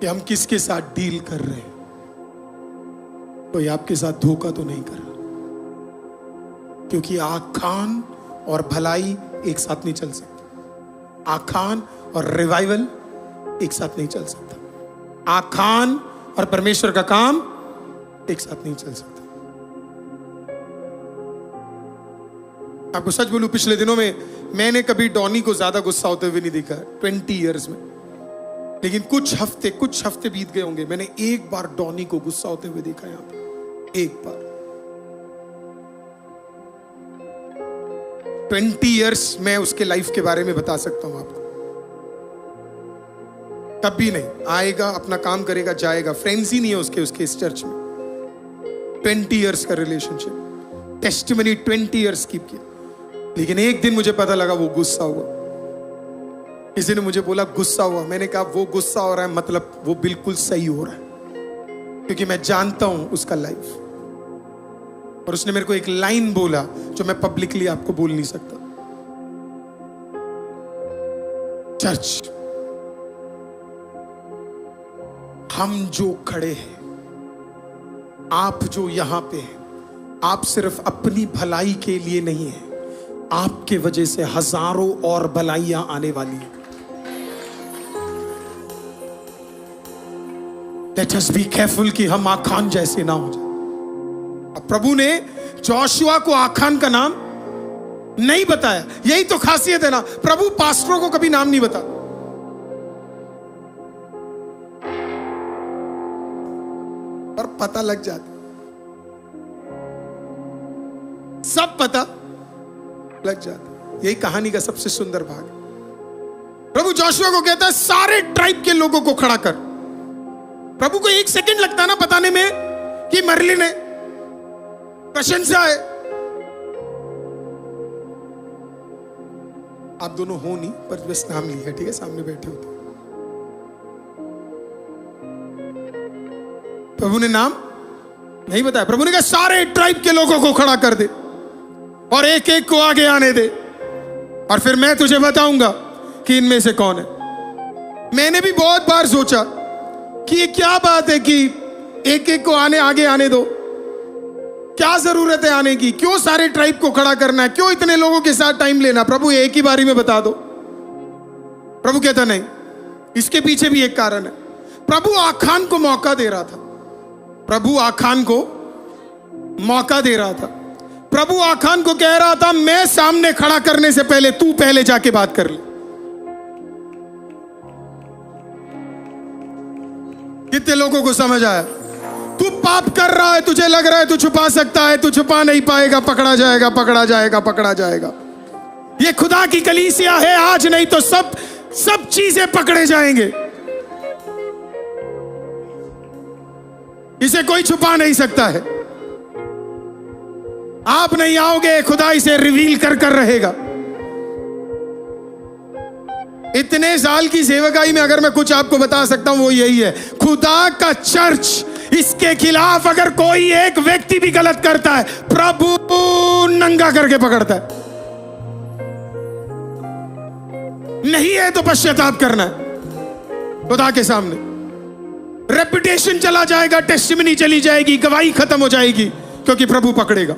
कि हम किसके साथ डील कर रहे हैं। कोई आपके साथ धोखा तो नहीं कर रहा, क्योंकि आखान और भलाई एक साथ नहीं चल सकता। आखान और रिवाइवल एक साथ नहीं चल सकता। आखान और परमेश्वर का काम एक साथ नहीं चल सकता। आपको सच बोलूं, पिछले दिनों में मैंने कभी डॉनी को ज्यादा गुस्सा होते हुए नहीं देखा 20 इयर्स में, लेकिन कुछ हफ्ते बीत गए होंगे, मैंने एक बार डॉनी को गुस्सा होते हुए देखा। यहां पे एक बार 20 इयर्स मैं उसके लाइफ के बारे में बता सकता हूं आपको। कभी नहीं आएगा, अपना काम करेगा, जाएगा। फ्रेंड्स ही नहीं है उसके इस चर्च में। 20 इयर्स का रिलेशनशिप, टेस्टिमनी 20 इयर्स कीप किया। लेकिन एक दिन मुझे पता लगा वो गुस्सा हुआ। किसी ने मुझे बोला गुस्सा हुआ, मैंने कहा वो गुस्सा हो रहा है मतलब वो बिल्कुल सही हो रहा है, क्योंकि मैं जानता हूं उसका लाइफ। और उसने मेरे को एक लाइन बोला जो मैं पब्लिकली आपको बोल नहीं सकता। चर्च, हम जो खड़े हैं, आप जो यहां पे हैं, आप सिर्फ अपनी भलाई के लिए नहीं है, आपके वजह से हजारों और भलाइयां आने वाली हैं। लेट अस बी केयरफुल कि हम आखान जैसे ना हो जाए। अब प्रभु ने जोशुआ को आखान का नाम नहीं बताया, यही तो खासियत है ना। प्रभु पास्टरों को कभी नाम नहीं बताता, पर पता लग जाता, सब पता लग जाता। यही कहानी का सबसे सुंदर भाग है। प्रभु जोशुआ को कहता है सारे ट्राइब के लोगों को खड़ा कर। प्रभु को 1 सेकंड लगता ना बताने में कि मरलिन है, प्रशंसा है। आप दोनों हो नहीं, पर बस नाम लिया, ठीक है, सामने बैठे होते। प्रभु ने नाम नहीं बताया। प्रभु ने कहा सारे ट्राइब के लोगों को खड़ा कर दे और एक एक को आगे आने दे, और फिर मैं तुझे बताऊंगा कि इनमें से कौन है। मैंने भी बहुत बार सोचा कि ये क्या बात है कि एक एक को आगे आने दो, क्या जरूरत है आने की, क्यों सारे ट्राइब को खड़ा करना है, क्यों इतने लोगों के साथ टाइम लेना। प्रभु एक ही बारी में बता दो। प्रभु कहता नहीं, इसके पीछे भी एक कारण है। प्रभु आखान को मौका दे रहा था। प्रभु आखान को मौका दे रहा था। प्रभु आखान को कह रहा था मैं सामने खड़ा करने से पहले तू पहले जाके बात कर ले। कितने लोगों को समझ आया? तू पाप कर रहा है, तुझे लग रहा है तू छुपा सकता है, तू छुपा नहीं पाएगा, पकड़ा जाएगा, पकड़ा जाएगा, पकड़ा जाएगा। ये खुदा की कलीसिया है, आज नहीं तो सब चीजें पकड़े जाएंगे। इसे कोई छुपा नहीं सकता है। आप नहीं आओगे, खुदा इसे रिवील कर रहेगा। इतने साल की सेवकाई में अगर मैं कुछ आपको बता सकता हूं वो यही है, खुदा का चर्च, इसके खिलाफ अगर कोई एक व्यक्ति भी गलत करता है, प्रभु नंगा करके पकड़ता है। नहीं है तो पश्चाताप करना है खुदा के सामने। रेपुटेशन चला जाएगा, टेस्टिमनी चली जाएगी, गवाही खत्म हो जाएगी, क्योंकि प्रभु पकड़ेगा।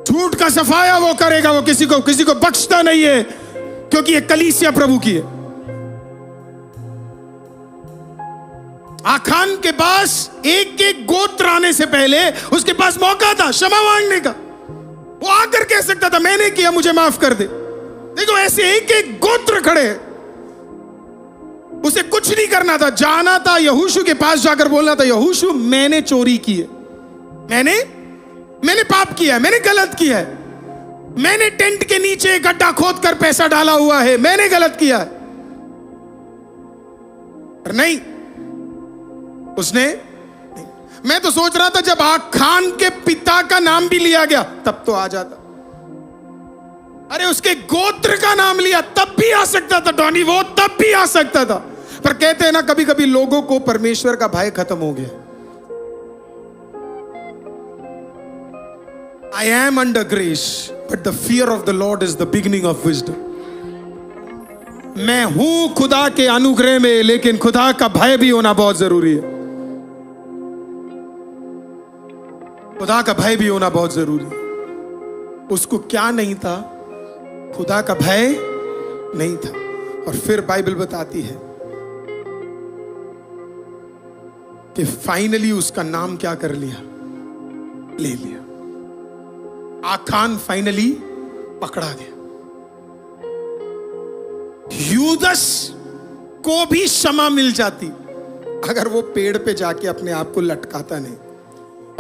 झूठ का सफाया वो करेगा, वो किसी को बख्शता नहीं है, क्योंकि ये कलीसिया प्रभु की है। आखान के पास एक एक गोत्र आने से पहले उसके पास मौका था क्षमा मांगने का। वो आकर कह सकता था मैंने किया, मुझे माफ कर दे। देखो ऐसे एक एक गोत्र खड़े हैं, उसे कुछ नहीं करना था, जाना था यहोशू के पास, जाकर बोलना था यहोशू मैंने चोरी की है, मैंने पाप किया है, मैंने गलत किया है, मैंने टेंट के नीचे गड्ढा खोद कर पैसा डाला हुआ है, मैंने गलत किया है। पर नहीं, उसने नहीं। मैं तो सोच रहा था जब आखान के पिता का नाम भी लिया गया तब तो आ जाता। अरे उसके गोत्र का नाम लिया तब भी आ सकता था डॉनी, वो तब भी आ सकता था। पर कहते हैं ना कभी कभी लोगों को परमेश्वर का भय खत्म हो गया। I am under grace, but the fear of the Lord is the beginning of wisdom. मैं हूं खुदा के अनुग्रह में, लेकिन खुदा का भय भी होना बहुत जरूरी है। खुदा का भय भी होना बहुत जरूरी है। उसको क्या नहीं था? खुदा का भय नहीं था। और फिर बाइबल बताती है कि फाइनली उसका नाम क्या कर लिया? ले लिया। आखान फाइनली पकड़ा गया। यूदस को भी क्षमा मिल जाती अगर वो पेड़ पे जाके अपने आप को लटकाता नहीं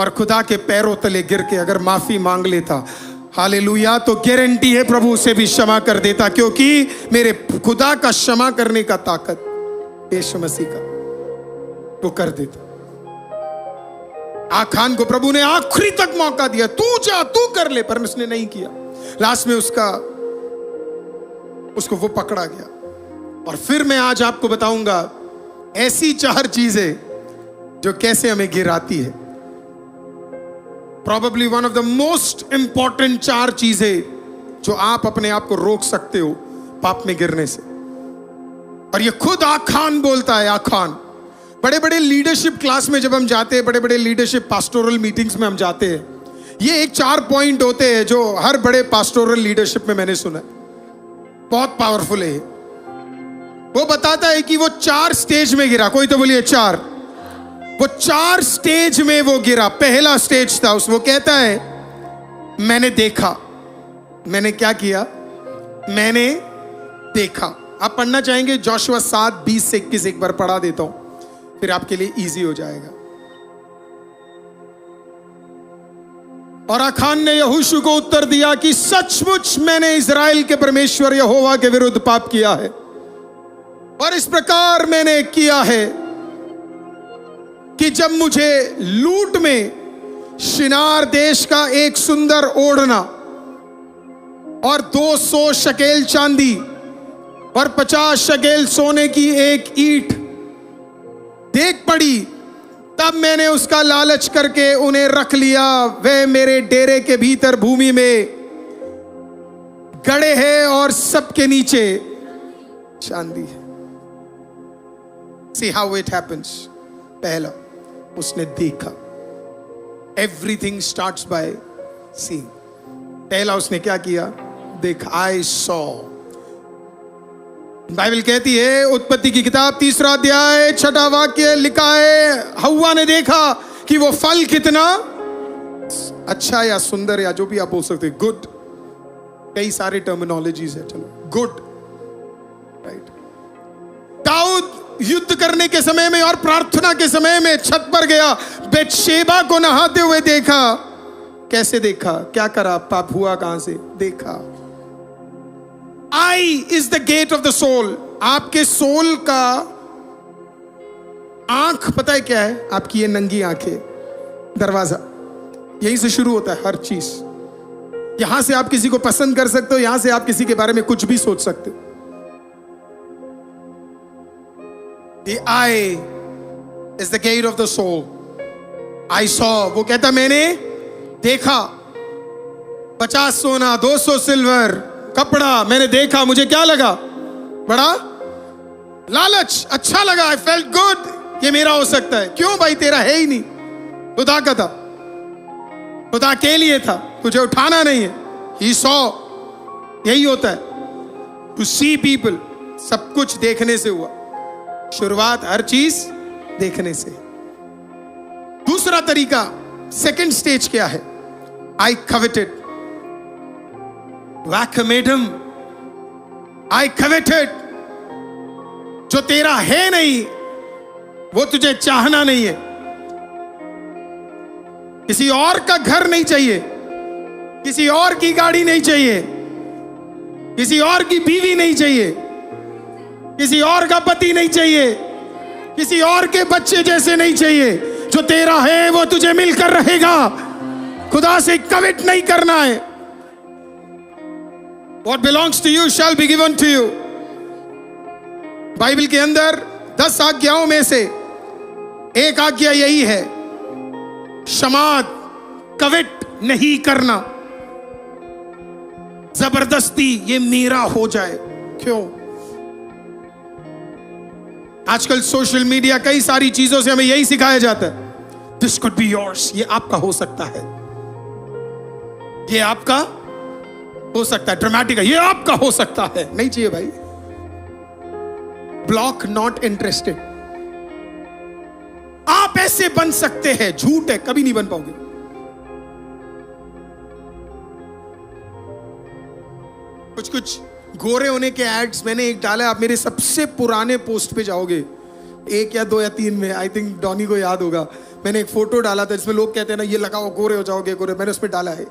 और खुदा के पैरों तले गिर के अगर माफी मांग लेता। हालेलुया। तो गारंटी है प्रभु उसे भी क्षमा कर देता, क्योंकि मेरे खुदा का क्षमा करने का ताकत यीशु मसीह का, वो कर देता। आखान को प्रभु ने आखिरी तक मौका दिया, तू जा, तू कर ले, पर उसने नहीं किया। लास्ट में उसको वो पकड़ा गया। और फिर मैं आज आपको बताऊंगा ऐसी 4 चीजें जो कैसे हमें गिराती है। Probably one of the most important 4 चीजें जो आप अपने आप को रोक सकते हो पाप में गिरने से। और ये खुद आखान बोलता है। आखान बड़े बड़े लीडरशिप क्लास में जब हम जाते हैं, बड़े बड़े लीडरशिप पास्टोरल मीटिंग्स में हम जाते हैं, ये एक 4 पॉइंट होते हैं जो हर बड़े पास्टोरल लीडरशिप में मैंने सुना है। बहुत पावरफुल है। वो बताता है कि वो 4 स्टेज में गिरा। कोई तो बोलिए 4। वो 4 स्टेज में वो गिरा। पहला स्टेज था, वो कहता है मैंने देखा। मैंने क्या किया? मैंने देखा। आप पढ़ना चाहेंगे जोशुआ 7:20 से 21, एक बार पढ़ा देता हूं, फिर आपके लिए इजी हो जाएगा। और आखान ने यहोशू को उत्तर दिया कि सचमुच मैंने इज़राइल के परमेश्वर यहोवा के विरुद्ध पाप किया है, और इस प्रकार मैंने किया है कि जब मुझे लूट में शिनार देश का एक सुंदर ओढ़ना और 200 शकेल चांदी और 50 शकेल सोने की एक ईंट देख पड़ी, तब मैंने उसका लालच करके उन्हें रख लिया। वे मेरे डेरे के भीतर भूमि में गड़े हैं और सबके नीचे चांदी है। See how it happens. पहला, उसने देखा। Everything starts by seeing. पहला उसने क्या किया? देखा। I saw. बाइबल कहती है, उत्पत्ति की किताब 3 अध्याय 6 वाक्य लिखा है, हव्वा ने देखा कि वो फल कितना अच्छा या सुंदर या जो भी आप बोल सकते, गुड। कई सारे टर्मिनोलॉजीज है, चलो गुड, राइट। दाऊद युद्ध करने के समय में और प्रार्थना के समय में छत पर गया, बेतशेबा को नहाते हुए देखा। कैसे देखा? क्या करा? पाप हुआ कहां से? देखा। Eye is the gate of the soul. आपके सोल का आंख पता है क्या है? आपकी ये नंगी आंखें, दरवाजा। यहीं से शुरू होता है हर चीज। यहां से आप किसी को पसंद कर सकते हो, यहां से आप किसी के बारे में कुछ भी सोच सकते हो। The eye is the gate of the soul. I saw. वो कहता मैंने देखा। 50 सोना, 200 सिल्वर, कपड़ा मैंने देखा। मुझे क्या लगा? बड़ा लालच, अच्छा लगा। I felt good. ये मेरा हो सकता है। क्यों भाई? तेरा है ही नहीं, खुदा का था, खुदा के लिए था, तुझे उठाना नहीं है। He saw. यही होता है, to see people। सब कुछ देखने से हुआ। शुरुआत हर चीज देखने से। दूसरा तरीका, सेकंड स्टेज क्या है? आई कवेटेड। वैकमेडम, आई कवेटेड। जो तेरा है नहीं वो तुझे चाहना नहीं है। किसी और का घर नहीं चाहिए, किसी और की गाड़ी नहीं चाहिए, किसी और की बीवी नहीं चाहिए, किसी और का पति नहीं चाहिए, किसी और के बच्चे जैसे नहीं चाहिए। जो तेरा है वो तुझे मिलकर रहेगा। खुदा से कविट नहीं करना है। What belongs to you shall be given to you. Bible के अंदर 10 आज्ञाओं में से एक आज्ञा यही है, शमाद, कविट नहीं करना। जबरदस्ती ये मेरा हो जाए। क्यों? आजकल सोशल मीडिया कई सारी चीजों से हमें यही सिखाया जाता है, दिस कुड बी योर्स, ये आपका हो सकता है, ये आपका हो सकता है, ड्रामेटिक है, ये आपका हो सकता है। नहीं चाहिए भाई। Block, not interested. आप ऐसे बन सकते हैं, झूठ है, कभी नहीं बन पाओगे। कुछ कुछ गोरे होने के एड्स मैंने एक डाला, आप मेरे सबसे पुराने पोस्ट पे जाओगे, 1 या 2 या 3 में, आई थिंक डॉनी को याद होगा, मैंने एक फोटो डाला था जिसमें लोग कहते हैं ना ये लगाओ गोरे हो जाओगे गोरे, मैंने उसमें डाला है,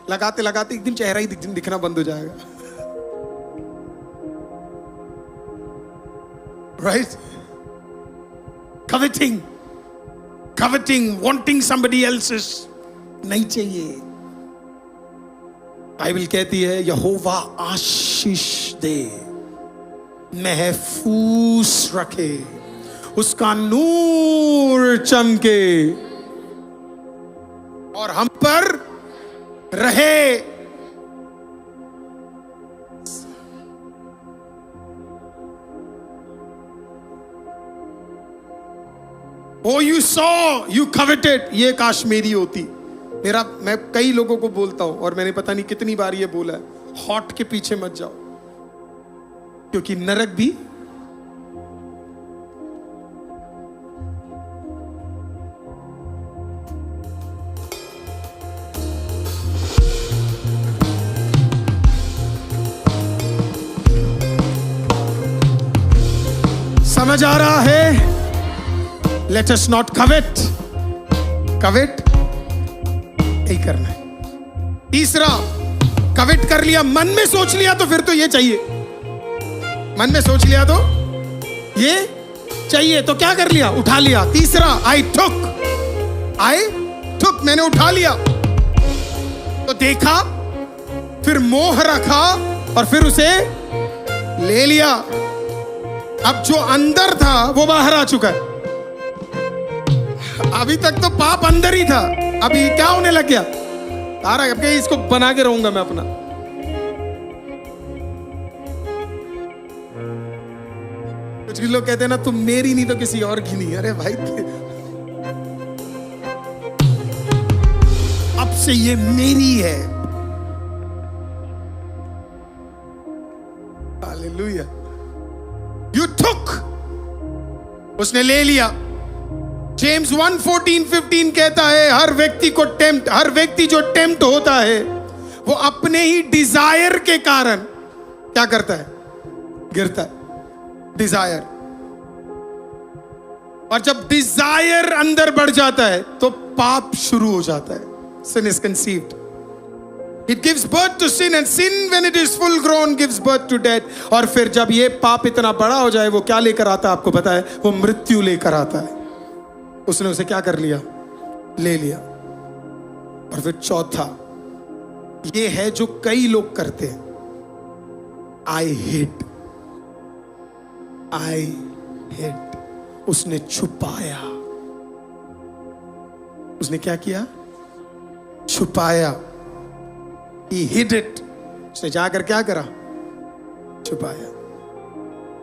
लगाते लगाते एक दिन चेहरा ही दिखना बंद हो जाएगा। राइट? कवेटिंग, वांटिंग समबडी एल्सेस नहीं चाहिए। बाइबल कहती है यहोवा आशीष दे, महफूज रखे, उसका नूर चमके और हम पर रहे। Oh, you saw, you coveted, ये काश मेरी होती। मैं कई लोगों को बोलता हूं और मैंने पता नहीं कितनी बार ये बोला है, हॉट के पीछे मत जाओ, क्योंकि नरक भी समझ आ रहा है? Let us not covet नहीं करना है। तीसरा, कवेट कर लिया, मन में सोच लिया तो फिर तो ये चाहिए, मन में सोच लिया तो ये चाहिए, तो क्या कर लिया? उठा लिया। तीसरा, आई टुक, मैंने उठा लिया, तो देखा, फिर मोह रखा और फिर उसे ले लिया। अब जो अंदर था वो बाहर आ चुका है। अभी तक तो पाप अंदर ही था, अभी क्या होने लग गया? तारा अब इसको बना के रहूंगा मैं अपना। कुछ लोग कहते हैं ना तुम मेरी नहीं तो किसी और की नहीं। अरे भाई अब से ये मेरी है। हालेलुया। You took, उसने ले लिया। जेम्स 1:14-15 कहता है हर व्यक्ति जो टेम्प्ट होता है वो अपने ही डिजायर के कारण क्या करता है? गिरता है। डिजायर, और जब डिजायर अंदर बढ़ जाता है तो पाप शुरू हो जाता है। sin is conceived, it gives birth to sin, and sin when it is full grown gives birth to death। और फिर जब ये पाप इतना बड़ा हो जाए वो क्या लेकर आता है? आपको पता है, वो मृत्यु लेकर आता है। उसने उसे क्या कर लिया? ले लिया। और फिर चौथा ये है जो कई लोग करते हैं, आई हिड। उसने छुपाया। उसने क्या किया? छुपाया। He hid it। उसने जाकर क्या करा? छुपाया।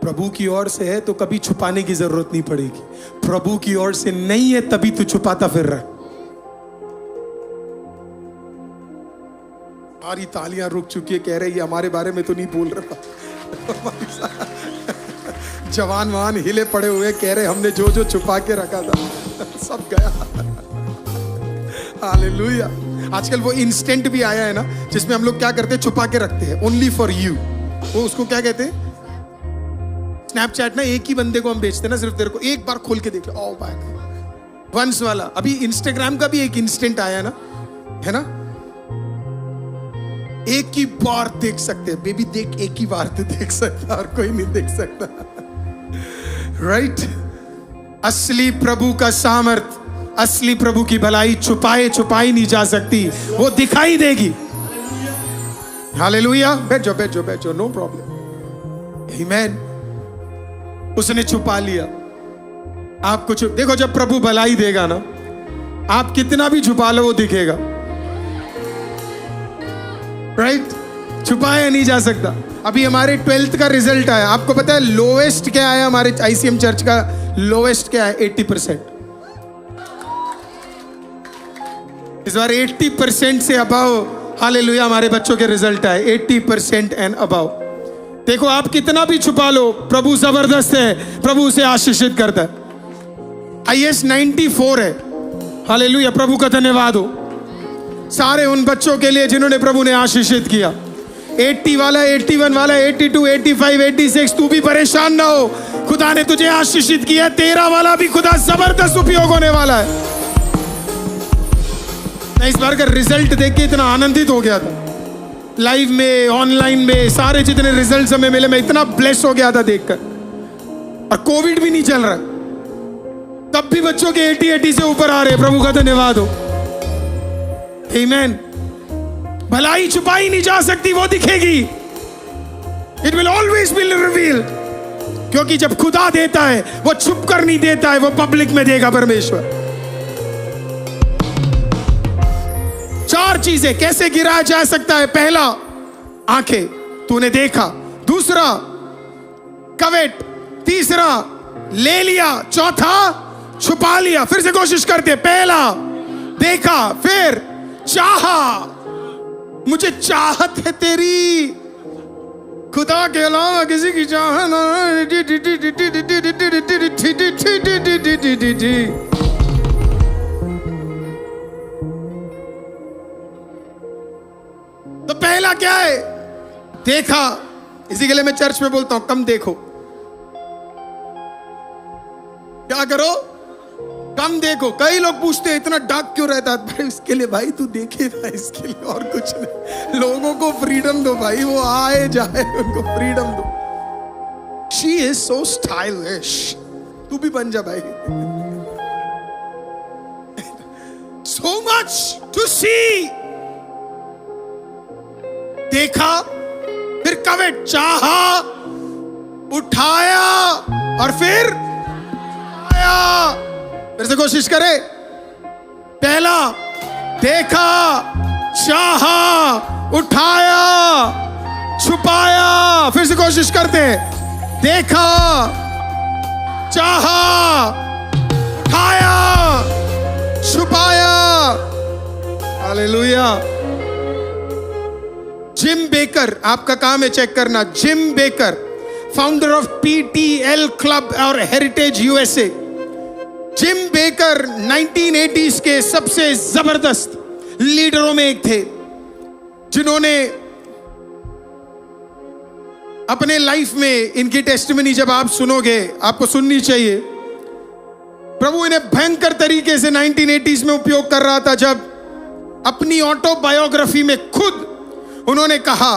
प्रभु की ओर से है तो कभी छुपाने की जरूरत नहीं पड़ेगी। प्रभु की ओर से नहीं है तभी तू छुपाता फिर रहा। हमारी तालियां रुक चुकी है, कह रहे ये हमारे बारे में तो नहीं बोल रहा। जवान वहां हिले पड़े हुए कह रहे हमने जो जो छुपा के रखा था सब गया। हालेलुया। आजकल वो इंस्टेंट भी आया है ना, जिसमें हम लोग क्या करते हैं? छुपा के रखते हैं, ओनली फॉर यू। वो उसको क्या कहते हैं? स्नैपचैट ना, एक ही बंदे को हम बेचते हैं ना, सिर्फ तेरे को एक बार खोल के देख लो। ओ भाई, वंस वाला। अभी इंस्टाग्राम का भी एक इंस्टेंट आया ना, है ना, एक ही बार देख सकते हैं। बेबी देख, एक ही बार तो देख सकता और कोई नहीं देख सकता। राइट? असली प्रभु का सामर्थ, असली प्रभु की भलाई छुपाई नहीं जा सकती, वो दिखाई देगी। हालेलुया। बैठ जाओ, नो प्रॉब्लम। आमीन। उसने छुपा लिया। आपको देखो, जब प्रभु भलाई देगा ना, आप कितना भी छुपा लो वो दिखेगा। राइट? छुपाया नहीं जा सकता। अभी हमारे 12th का रिजल्ट आया। आपको पता है लोवेस्ट क्या आया हमारे ICM चर्च का? लोवेस्ट क्या है? 80%। इस बार 80% से अबाव, हालेलुया, हमारे बच्चों के रिजल्ट आए 80% एंड अबाव। देखो आप कितना भी छुपा लो, प्रभु जबरदस्त है, प्रभु उसे आशीषित करता है। IS 94 है, हालेलुया, प्रभु का धन्यवाद हो सारे उन बच्चों के लिए जिन्होंने प्रभु ने आशीषित किया। 80 वाला, 81 वाला, 82, 85, 86, तू भी परेशान ना हो, खुदा ने तुझे आशीषित किया। 13 वाला भी खुदा जबरदस्त उपयोग होने वाला है। मैं इस बार का रिजल्ट देख के इतना आनंदित हो गया था, लाइव में, ऑनलाइन में, सारे जितने रिजल्ट्स हमें मिले, मैं इतना ब्लेस हो गया था देखकर। और कोविड भी नहीं चल रहा, तब भी बच्चों के 80 से ऊपर आ रहे, प्रभु का धन्यवाद हो। आमीन। भलाई छुपाई नहीं जा सकती, वो दिखेगी। It will always be revealed, क्योंकि जब खुदा देता है वो छुप कर नहीं देता है, वो पब्लिक में देगा परमेश्वर। 4 चीजें कैसे गिराया जा सकता है। पहला, आंखें, तूने देखा। दूसरा, कवेट। तीसरा, ले लिया। चौथा, छुपा लिया। फिर से कोशिश करते। पहला, देखा। फिर चाहा, मुझे चाहत है तेरी, खुदा के अलावा किसी की चाहत ना। तो पहला क्या है? देखा। इसी के लिए मैं चर्च में बोलता हूं, कम देखो। क्या करो? कम देखो। कई लोग पूछते हैं इतना डार्क क्यों रहता है भाई? इसके लिए भाई तू देखे ना, इसके लिए और कुछ नहीं। लोगों को फ्रीडम दो भाई, वो आए जाए, उनको फ्रीडम दो। शी इज सो स्टाइलिश, तू भी बन जा भाई। सो मच टू सी। देखा, फिर कवेट, चाहा, उठाया, और फिर आया। फिर से कोशिश करे। पहला, देखा, चाहा, उठाया, छुपाया। फिर से कोशिश करते हैं। देखा, चाहा, उठाया, छुपाया। हालेलुया। जिम बेकर, आपका काम है चेक करना। Jim Baker, founder of PTL club और heritage USA। Jim Baker 1980s के सबसे जबरदस्त लीडरों में एक थे, जिन्होंने अपने लाइफ में, इनकी टेस्टिमनी जब आप सुनोगे, आपको सुननी चाहिए। प्रभु इन्हें भयंकर तरीके से 1980s में उपयोग कर रहा था, जब अपनी ऑटोबायोग्राफी में खुद उन्होंने कहा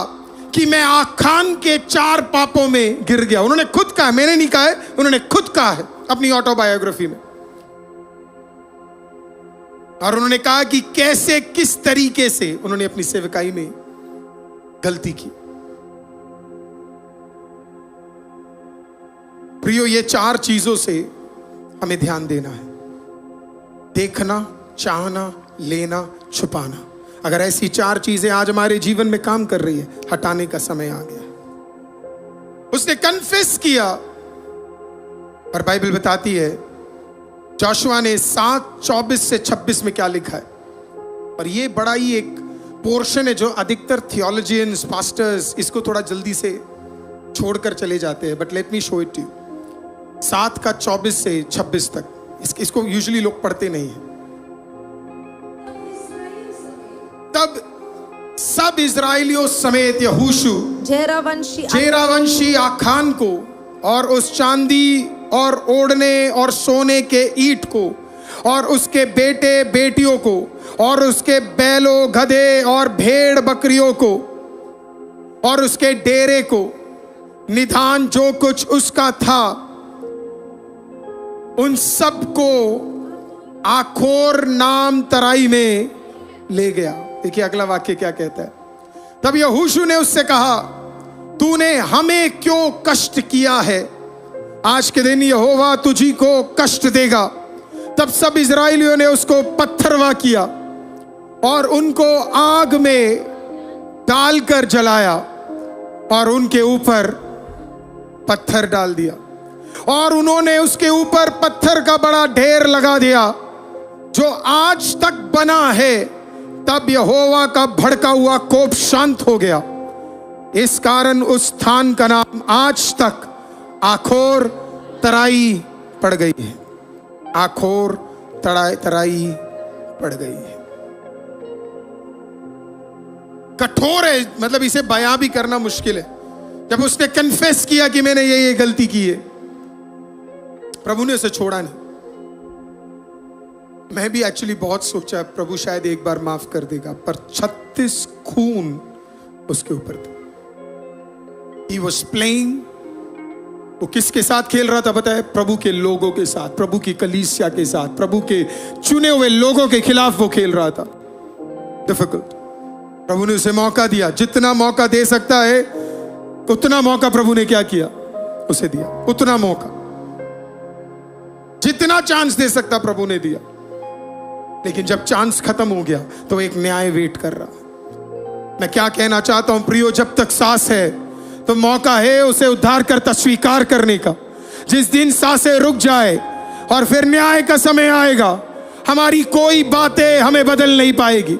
कि मैं आखान के 4 पापों में गिर गया। उन्होंने खुद कहा, मैंने नहीं कहा है, उन्होंने खुद कहा है अपनी ऑटोबायोग्राफी में। और उन्होंने कहा कि कैसे, किस तरीके से उन्होंने अपनी सेवकाई में गलती की। प्रियो, ये 4 चीजों से हमें ध्यान देना है। देखना, चाहना, लेना, छुपाना। अगर ऐसी 4 चीजें आज हमारे जीवन में काम कर रही है, हटाने का समय आ गया। उसने कन्फेस किया, और बाइबल बताती है, जोशुआ ने 7:24 से 26 में क्या लिखा है। पर ये बड़ा ही एक पोर्शन है जो अधिकतर थियोलॉजियंस, पास्टर्स इसको थोड़ा जल्दी से छोड़कर चले जाते हैं, but let me show it to you. 7:24 से 26 तक इसको यूजुअली लोग पढ़ते नहीं है। तब सब इजराइलियों समेत यहोशू जेरावंशी आखान को और उस चांदी और ओढ़ने और सोने के ईंट को और उसके बेटे बेटियों को और उसके बैलों, गधे और भेड़ बकरियों को और उसके डेरे को, निधान जो कुछ उसका था, उन सब को आखोर नाम तराई में ले गया। देखिए अगला वाक्य क्या कहता है। तब यहोशू ने उससे कहा, तूने हमें क्यों कष्ट किया है? आज के दिन यहोवा तुझी को कष्ट देगा। तब सब इजराइलियों ने उसको पत्थरवा किया और उनको आग में डालकर जलाया। और उनके ऊपर पत्थर डाल दिया, और उन्होंने उसके ऊपर पत्थर का बड़ा ढेर लगा दिया जो आज तक बना है। तब यहोवा का भड़का हुआ कोप शांत हो गया। इस कारण उस स्थान का नाम आज तक आखोर तराई पड़ गई है। आखोर तराई पड़ गई है। कठोर है, मतलब इसे बयां भी करना मुश्किल है। जब उसने कन्फेस किया कि मैंने ये गलती की है, प्रभु ने उसे छोड़ा नहीं। मैं भी एक्चुअली बहुत सोचा प्रभु शायद एक बार माफ कर देगा, पर 36 खून उसके ऊपर थे। He was playing, वो किसके साथ खेल रहा था पता है? प्रभु के लोगों के साथ, प्रभु की कलीसिया के साथ, प्रभु के चुने हुए लोगों के खिलाफ वो खेल रहा था। डिफिकल्ट। प्रभु ने उसे मौका दिया, जितना मौका दे सकता है उतना मौका प्रभु ने क्या किया? उसे दिया। उतना मौका, जितना चांस दे सकता प्रभु ने दिया। लेकिन जब चांस खत्म हो गया तो एक न्याय वेट कर रहा। मैं क्या कहना चाहता हूं प्रियो, जब तक सांस है तो मौका है उसे उद्धार करता स्वीकार करने का। जिस दिन सांसें रुक जाए और फिर न्याय का समय आएगा, हमारी कोई बातें हमें बदल नहीं पाएगी।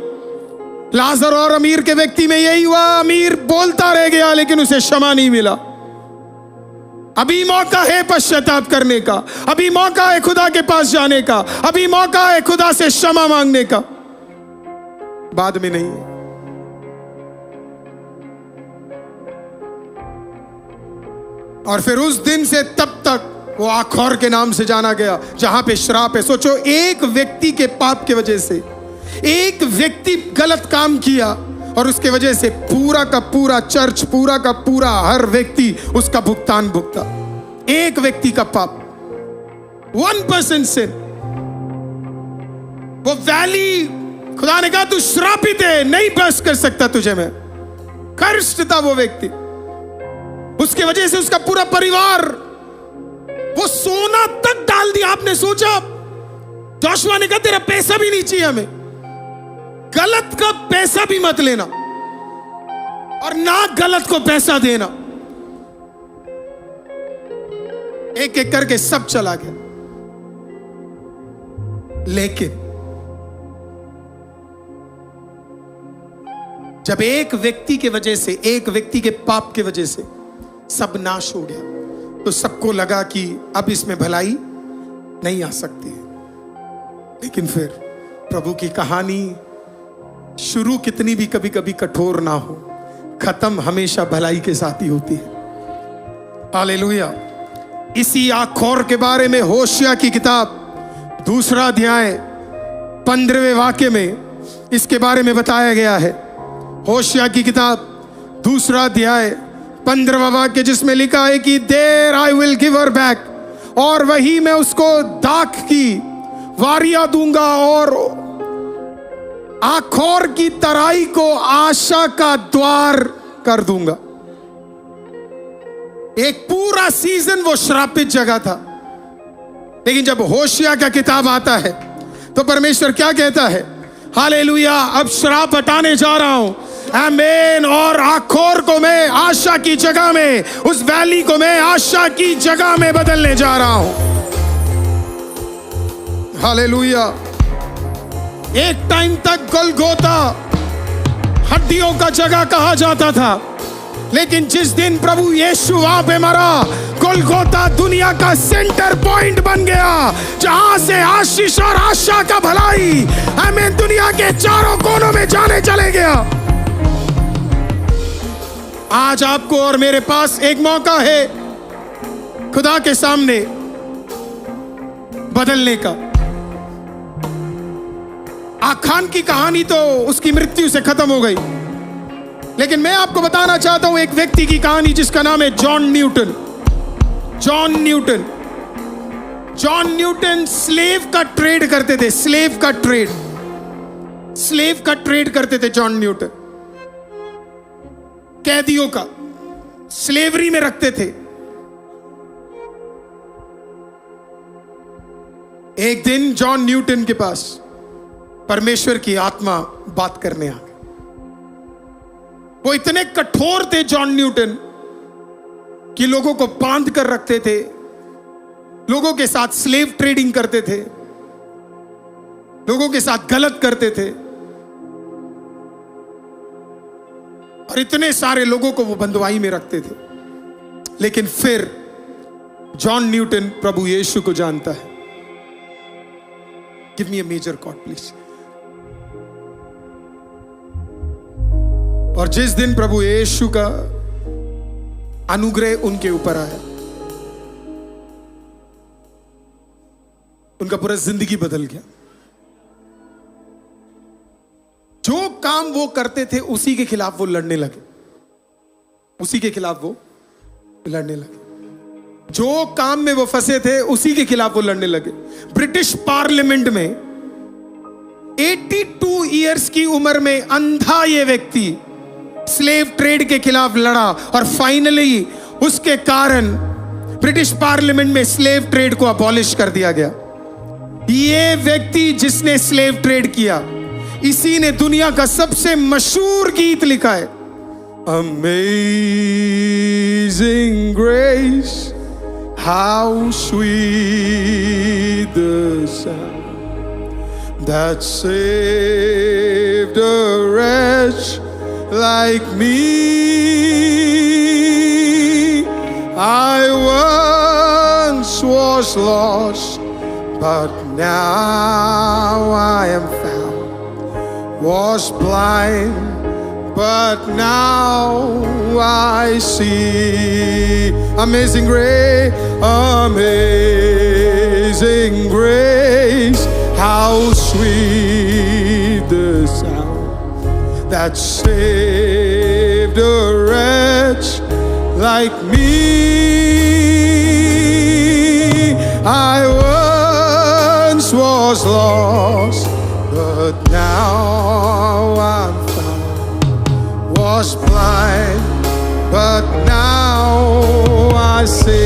लाजर और अमीर के व्यक्ति में यही हुआ। अमीर बोलता रह गया लेकिन उसे क्षमा नहीं मिला। अभी मौका है पश्चाताप करने का, अभी मौका है खुदा के पास जाने का, अभी मौका है खुदा से क्षमा मांगने का, बाद में नहीं है। और फिर उस दिन से तब तक वो आखोर के नाम से जाना गया, जहां पे श्राप है। सोचो, एक व्यक्ति के पाप की वजह से, एक व्यक्ति गलत काम किया और उसके वजह से पूरा का पूरा चर्च, पूरा का पूरा हर व्यक्ति उसका भुगतान भुगता। एक व्यक्ति का पाप, 1% sin। वो वैली, खुदा ने कहा तू श्रापित है, नहीं बस कर सकता तुझे मैं। कर्स्ट था वो व्यक्ति, उसके वजह से उसका पूरा परिवार, वो सोना तक डाल दिया। आपने सोचा, जोशुआ ने कहा तेरा पैसा भी नहीं चाहिए हमें, गलत का पैसा भी मत लेना और ना गलत को पैसा देना। एक एक करके सब चला गया। लेकिन जब एक व्यक्ति के वजह से, एक व्यक्ति के पाप के वजह से सब नाश हो गया, तो सबको लगा कि अब इसमें भलाई नहीं आ सकती है। लेकिन फिर प्रभु की कहानी शुरू कितनी भी कभी कभी कठोर ना हो, खत्म हमेशा भलाई के साथ ही होती है। हालेलुया। इसी आखोर के बारे में होशिया की किताब 2 अध्याय 15वें वाक्य में इसके बारे में बताया गया है। होशिया की किताब 2 अध्याय 15वां वाक्य, जिसमें लिखा है कि there I will give her back, और वही मैं उसको दाख की वारियां दूंगा और आखोर की तराई को आशा का द्वार कर दूंगा। एक पूरा सीजन वो श्रापित जगह था, लेकिन जब होशिया का किताब आता है तो परमेश्वर क्या कहता है? हालेलुया, अब श्राप हटाने जा रहा हूं, आमीन। और आखोर को मैं आशा की जगह में, उस वैली को मैं आशा की जगह में बदलने जा रहा हूं। हालेलुया। एक टाइम तक गोलगोता हड्डियों का जगह कहा जाता था, लेकिन जिस दिन प्रभु यीशु वहां पे मरा, गोलगोता दुनिया का सेंटर पॉइंट बन गया, जहां से आशीष और आशा का भलाई हमें दुनिया के चारों कोनों में जाने चले गया। आज आपको और मेरे पास एक मौका है खुदा के सामने बदलने का। आखान की कहानी तो उसकी मृत्यु से खत्म हो गई, लेकिन मैं आपको बताना चाहता हूं एक व्यक्ति की कहानी जिसका नाम है John Newton. John Newton, John Newton slave का ट्रेड करते थे। स्लेव का ट्रेड करते थे जॉन न्यूटन। कैदियों का स्लेवरी में रखते थे। एक दिन जॉन न्यूटन के पास परमेश्वर की आत्मा बात करने आ गई। वो इतने कठोर थे जॉन न्यूटन कि लोगों को बांध कर रखते थे, लोगों के साथ स्लेव ट्रेडिंग करते थे, लोगों के साथ गलत करते थे और इतने सारे लोगों को वो बंधुआई में रखते थे। लेकिन फिर जॉन न्यूटन प्रभु यीशु को जानता है। Give me a major chord please. और जिस दिन प्रभु यीशु का अनुग्रह उनके ऊपर आया, उनका पूरा जिंदगी बदल गया। जो काम वो करते थे उसी के खिलाफ वो लड़ने लगे, उसी के खिलाफ वो लड़ने लगे। जो काम में वो फंसे थे उसी के खिलाफ वो लड़ने लगे। ब्रिटिश पार्लियामेंट में 82 इयर्स की उम्र में अंधा ये व्यक्ति स्लेव ट्रेड के खिलाफ लड़ा और फाइनली उसके कारण ब्रिटिश पार्लियामेंट में स्लेव ट्रेड को अबॉलिश कर दिया गया। ये व्यक्ति जिसने स्लेव ट्रेड किया, इसी ने दुनिया का सबसे मशहूर गीत लिखा है, Amazing Grace, how sweet the sound that saved a wretch like me. I once was lost, but now I am found. Was blind, but now I see. Amazing grace, amazing grace, how sweet the sound that saved a wretch like me. I once was lost, but now I'm found. Was blind, but now I see.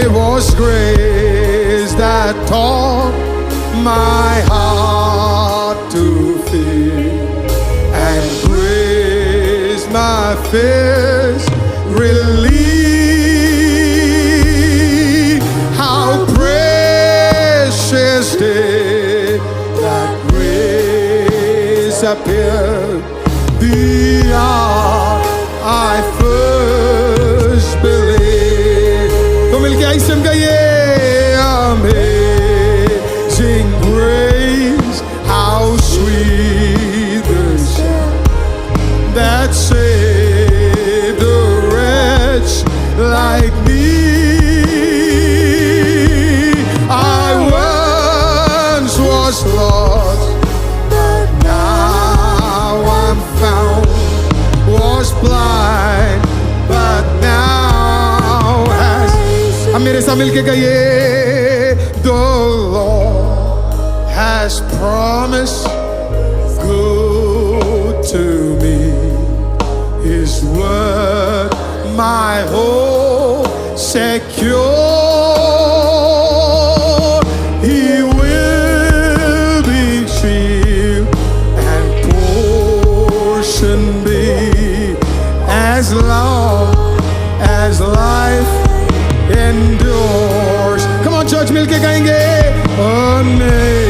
It was grace that taught my heart to fear, and grace my fears relieve. How precious day that grace appeared the hour I first believed. तो मिलके आई SIM गए, amazing grace, how sweet the sound that saved a wretch like me. I once was lost, but now I'm found. Was blind, but now has. अब मेरे साथ मिलके कहिए, the Lord has promised good to me. His word, my hope secure. He will be shield and portion be as long as life endures. Come on, church, मिलके गाएंगे. Amazing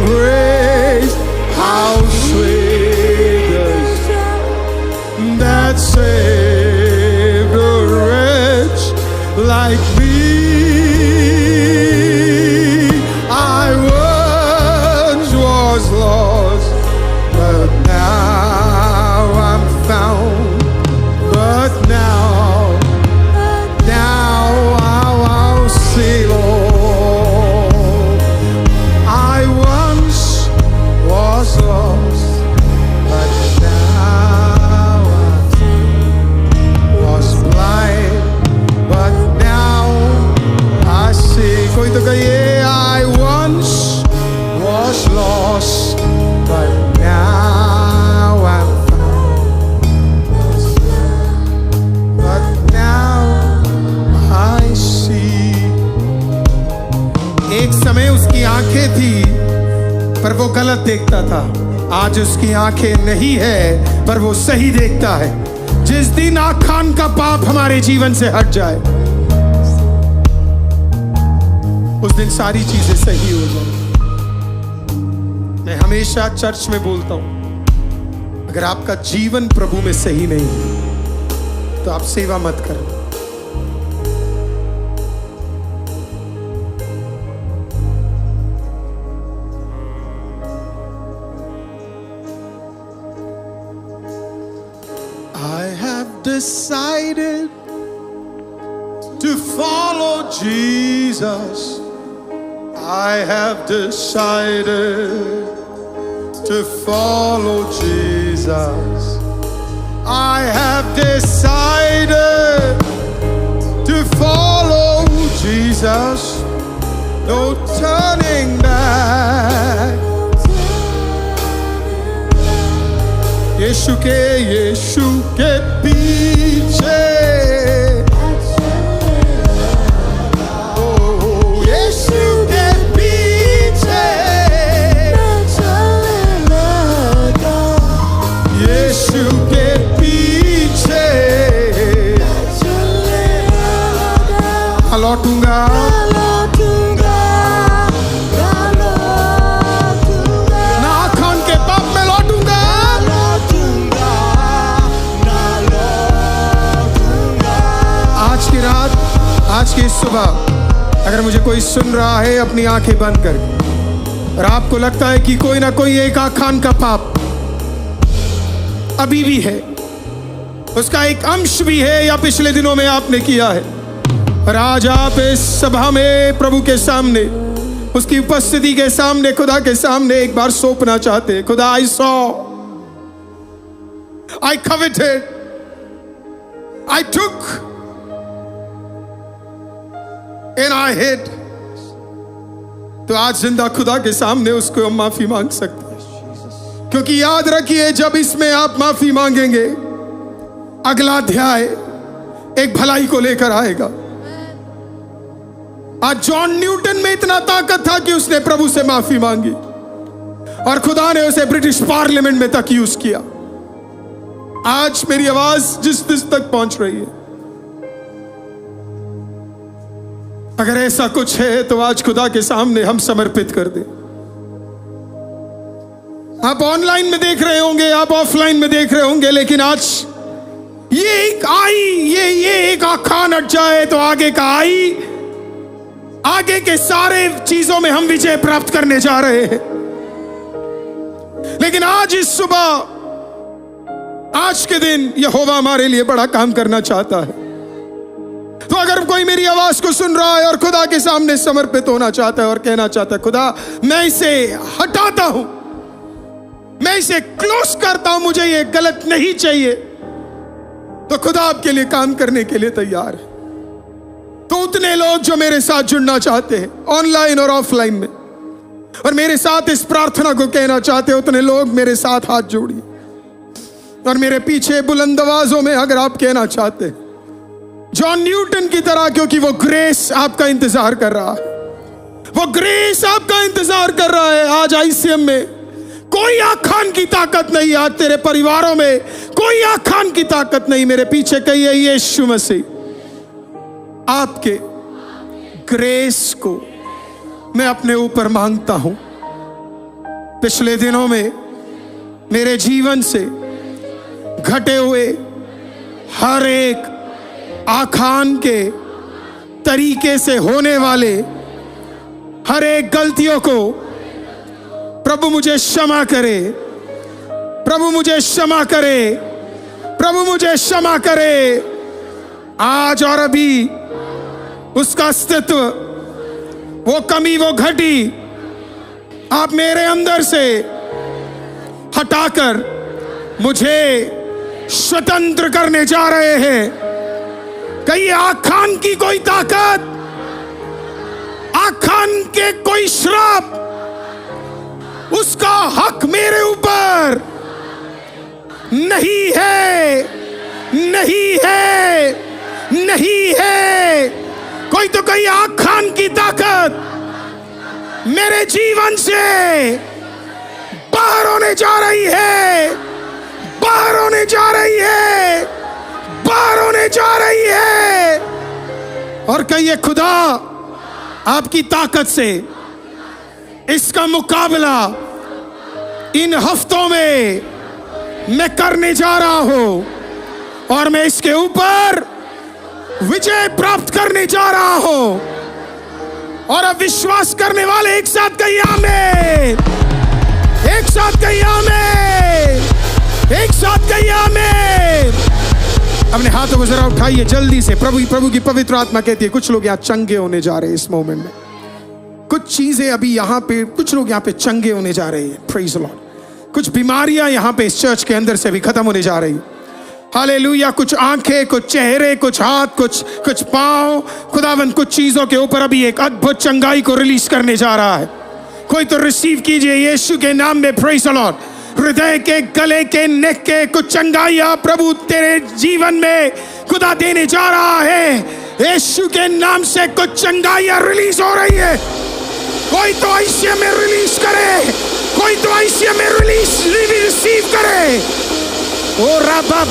grace, how sweet the sound that saved a wretch like me. I once was lost, but now I'm found. But now I'll see, Lord. I once was lost, but now I was blind, but now I see. कोई तो कहिए, I once was lost, but now I'm found. But now I see. एक समय उसकी आंखें थी पर वो गलत देखता था, आज उसकी आंखें नहीं है पर वो सही देखता है। जिस दिन आँख कान का पाप हमारे जीवन से हट जाए, उस दिन सारी चीजें सही हो जाए। मैं हमेशा चर्च में बोलता हूं, अगर आपका जीवन प्रभु में सही नहीं है तो आप सेवा मत करें। I have decided to follow Jesus. I have decided to follow Jesus. I have decided to follow Jesus. No turning back. यीशु के पीछे, यीशु के पीछे, यीशु के पीछे लौटूंगा, ना खान के पाप में लौटूंगा। आज की रात, आज की सुबह अगर मुझे कोई सुन रहा है अपनी आंखें बंद करके, और आपको लगता है कि कोई ना कोई एक आँख कान का पाप अभी भी है, उसका एक अंश भी है या पिछले दिनों में आपने किया है, और आज आप इस सभा में प्रभु के सामने, उसकी उपस्थिति के सामने, खुदा के सामने एक बार सौंपना चाहते हैं। खुदा, I saw, I coveted, I took and I hid। तो आज जिंदा खुदा के सामने उसको हम माफी मांग सकते हैं, क्योंकि याद रखिए जब इसमें आप माफी मांगेंगे, अगला अध्याय एक भलाई को लेकर आएगा। आज जॉन न्यूटन में इतना ताकत था कि उसने प्रभु से माफी मांगी और खुदा ने उसे ब्रिटिश पार्लियामेंट में तक यूज किया। आज मेरी आवाज जिस तक पहुंच रही है, अगर ऐसा कुछ है तो आज खुदा के सामने हम समर्पित कर दें। आप ऑनलाइन में देख रहे होंगे, आप ऑफलाइन में देख रहे होंगे, लेकिन आज ये एक ये एक आखान हट जाए तो आगे का आगे के सारे चीजों में हम विजय प्राप्त करने जा रहे हैं। लेकिन आज इस सुबह, आज के दिन यहोवा हमारे लिए बड़ा काम करना चाहता है। तो अगर कोई मेरी आवाज को सुन रहा है और खुदा के सामने समर्पित होना चाहता है और कहना चाहता है, खुदा मैं इसे हटाता हूं, मैं इसे क्लोज करता हूं, मुझे ये गलत नहीं चाहिए, तो खुदा आपके लिए काम करने के लिए तैयार है। तो उतने लोग जो मेरे साथ जुड़ना चाहते हैं ऑनलाइन और ऑफलाइन में, और मेरे साथ इस प्रार्थना को कहना चाहते हैं, उतने लोग मेरे साथ हाथ जोड़िए। और मेरे पीछे बुलंद आवाजों में अगर आप कहना चाहते हैं, जॉन न्यूटन की तरह, क्योंकि वो ग्रेस आपका इंतजार कर रहा है, वो ग्रेस आपका इंतजार कर रहा है। आज आईसीएम में कोई आखान की ताकत नहीं, आज तेरे परिवारों में कोई आखान की ताकत नहीं। मेरे पीछे कहिए, यीशु मसीह आपके ग्रेस को मैं अपने ऊपर मांगता हूं। पिछले दिनों में मेरे जीवन से घटे हुए हर एक आखान के तरीके से होने वाले हर एक गलतियों को प्रभु मुझे क्षमा करे, प्रभु मुझे क्षमा करे, प्रभु मुझे क्षमा करे। आज और अभी उसका अस्तित्व, वो कमी, वो घटी आप मेरे अंदर से हटाकर मुझे स्वतंत्र करने जा रहे हैं। कहीं आखान की कोई ताकत, आखान के कोई श्राप, उसका हक मेरे ऊपर नहीं है, नहीं है, नहीं है। कोई तो कहीं आखान की ताकत मेरे जीवन से बाहर होने जा रही है, बाहर होने जा रही है, बाहर होने जा रही है। और कहिए खुदा आपकी ताकत से इसका मुकाबला इन हफ्तों में मैं करने जा रहा हूं और मैं इसके ऊपर विजय प्राप्त करने जा रहा हूं। और अब विश्वास करने वाले एक साथ कहिए आमीन, एक साथ कहिए आमीन, एक साथ कहिए आमीन। अपने हाथों को जरा उठाइए जल्दी से। प्रभु की पवित्र आत्मा कहती है कुछ लोग यहाँ चंगे होने जा रहे हैं इस मोमेंट में। कुछ चीजें अभी यहाँ पे, कुछ लोग यहाँ पे चंगे होने जा रहे हैं। Praise the Lord. कुछ बीमारियां यहाँ पे इस चर्च के अंदर से भी खत्म होने जा रही। हालेलुया। कुछ आंखें, कुछ चेहरे, कुछ हाथ, कुछ पांव, खुदावंद कुछ चीजों के ऊपर अभी एक अद्भुत चंगाई को रिलीज करने जा रहा है। कोई तो रिसीव कीजिए यीशु के नाम में। Praise the Lord. हृदय के, गले के, नेक के कुछ चंगाइयां प्रभु तेरे जीवन में खुदा देने जा रहा है। यीशु के नाम से कुछ चंगाइयां रिलीज हो रही है। कोई तो आईसीयू में रिलीज करे, कोई तो आईसीयू में रिलीज रिसीव करे। ओ रबा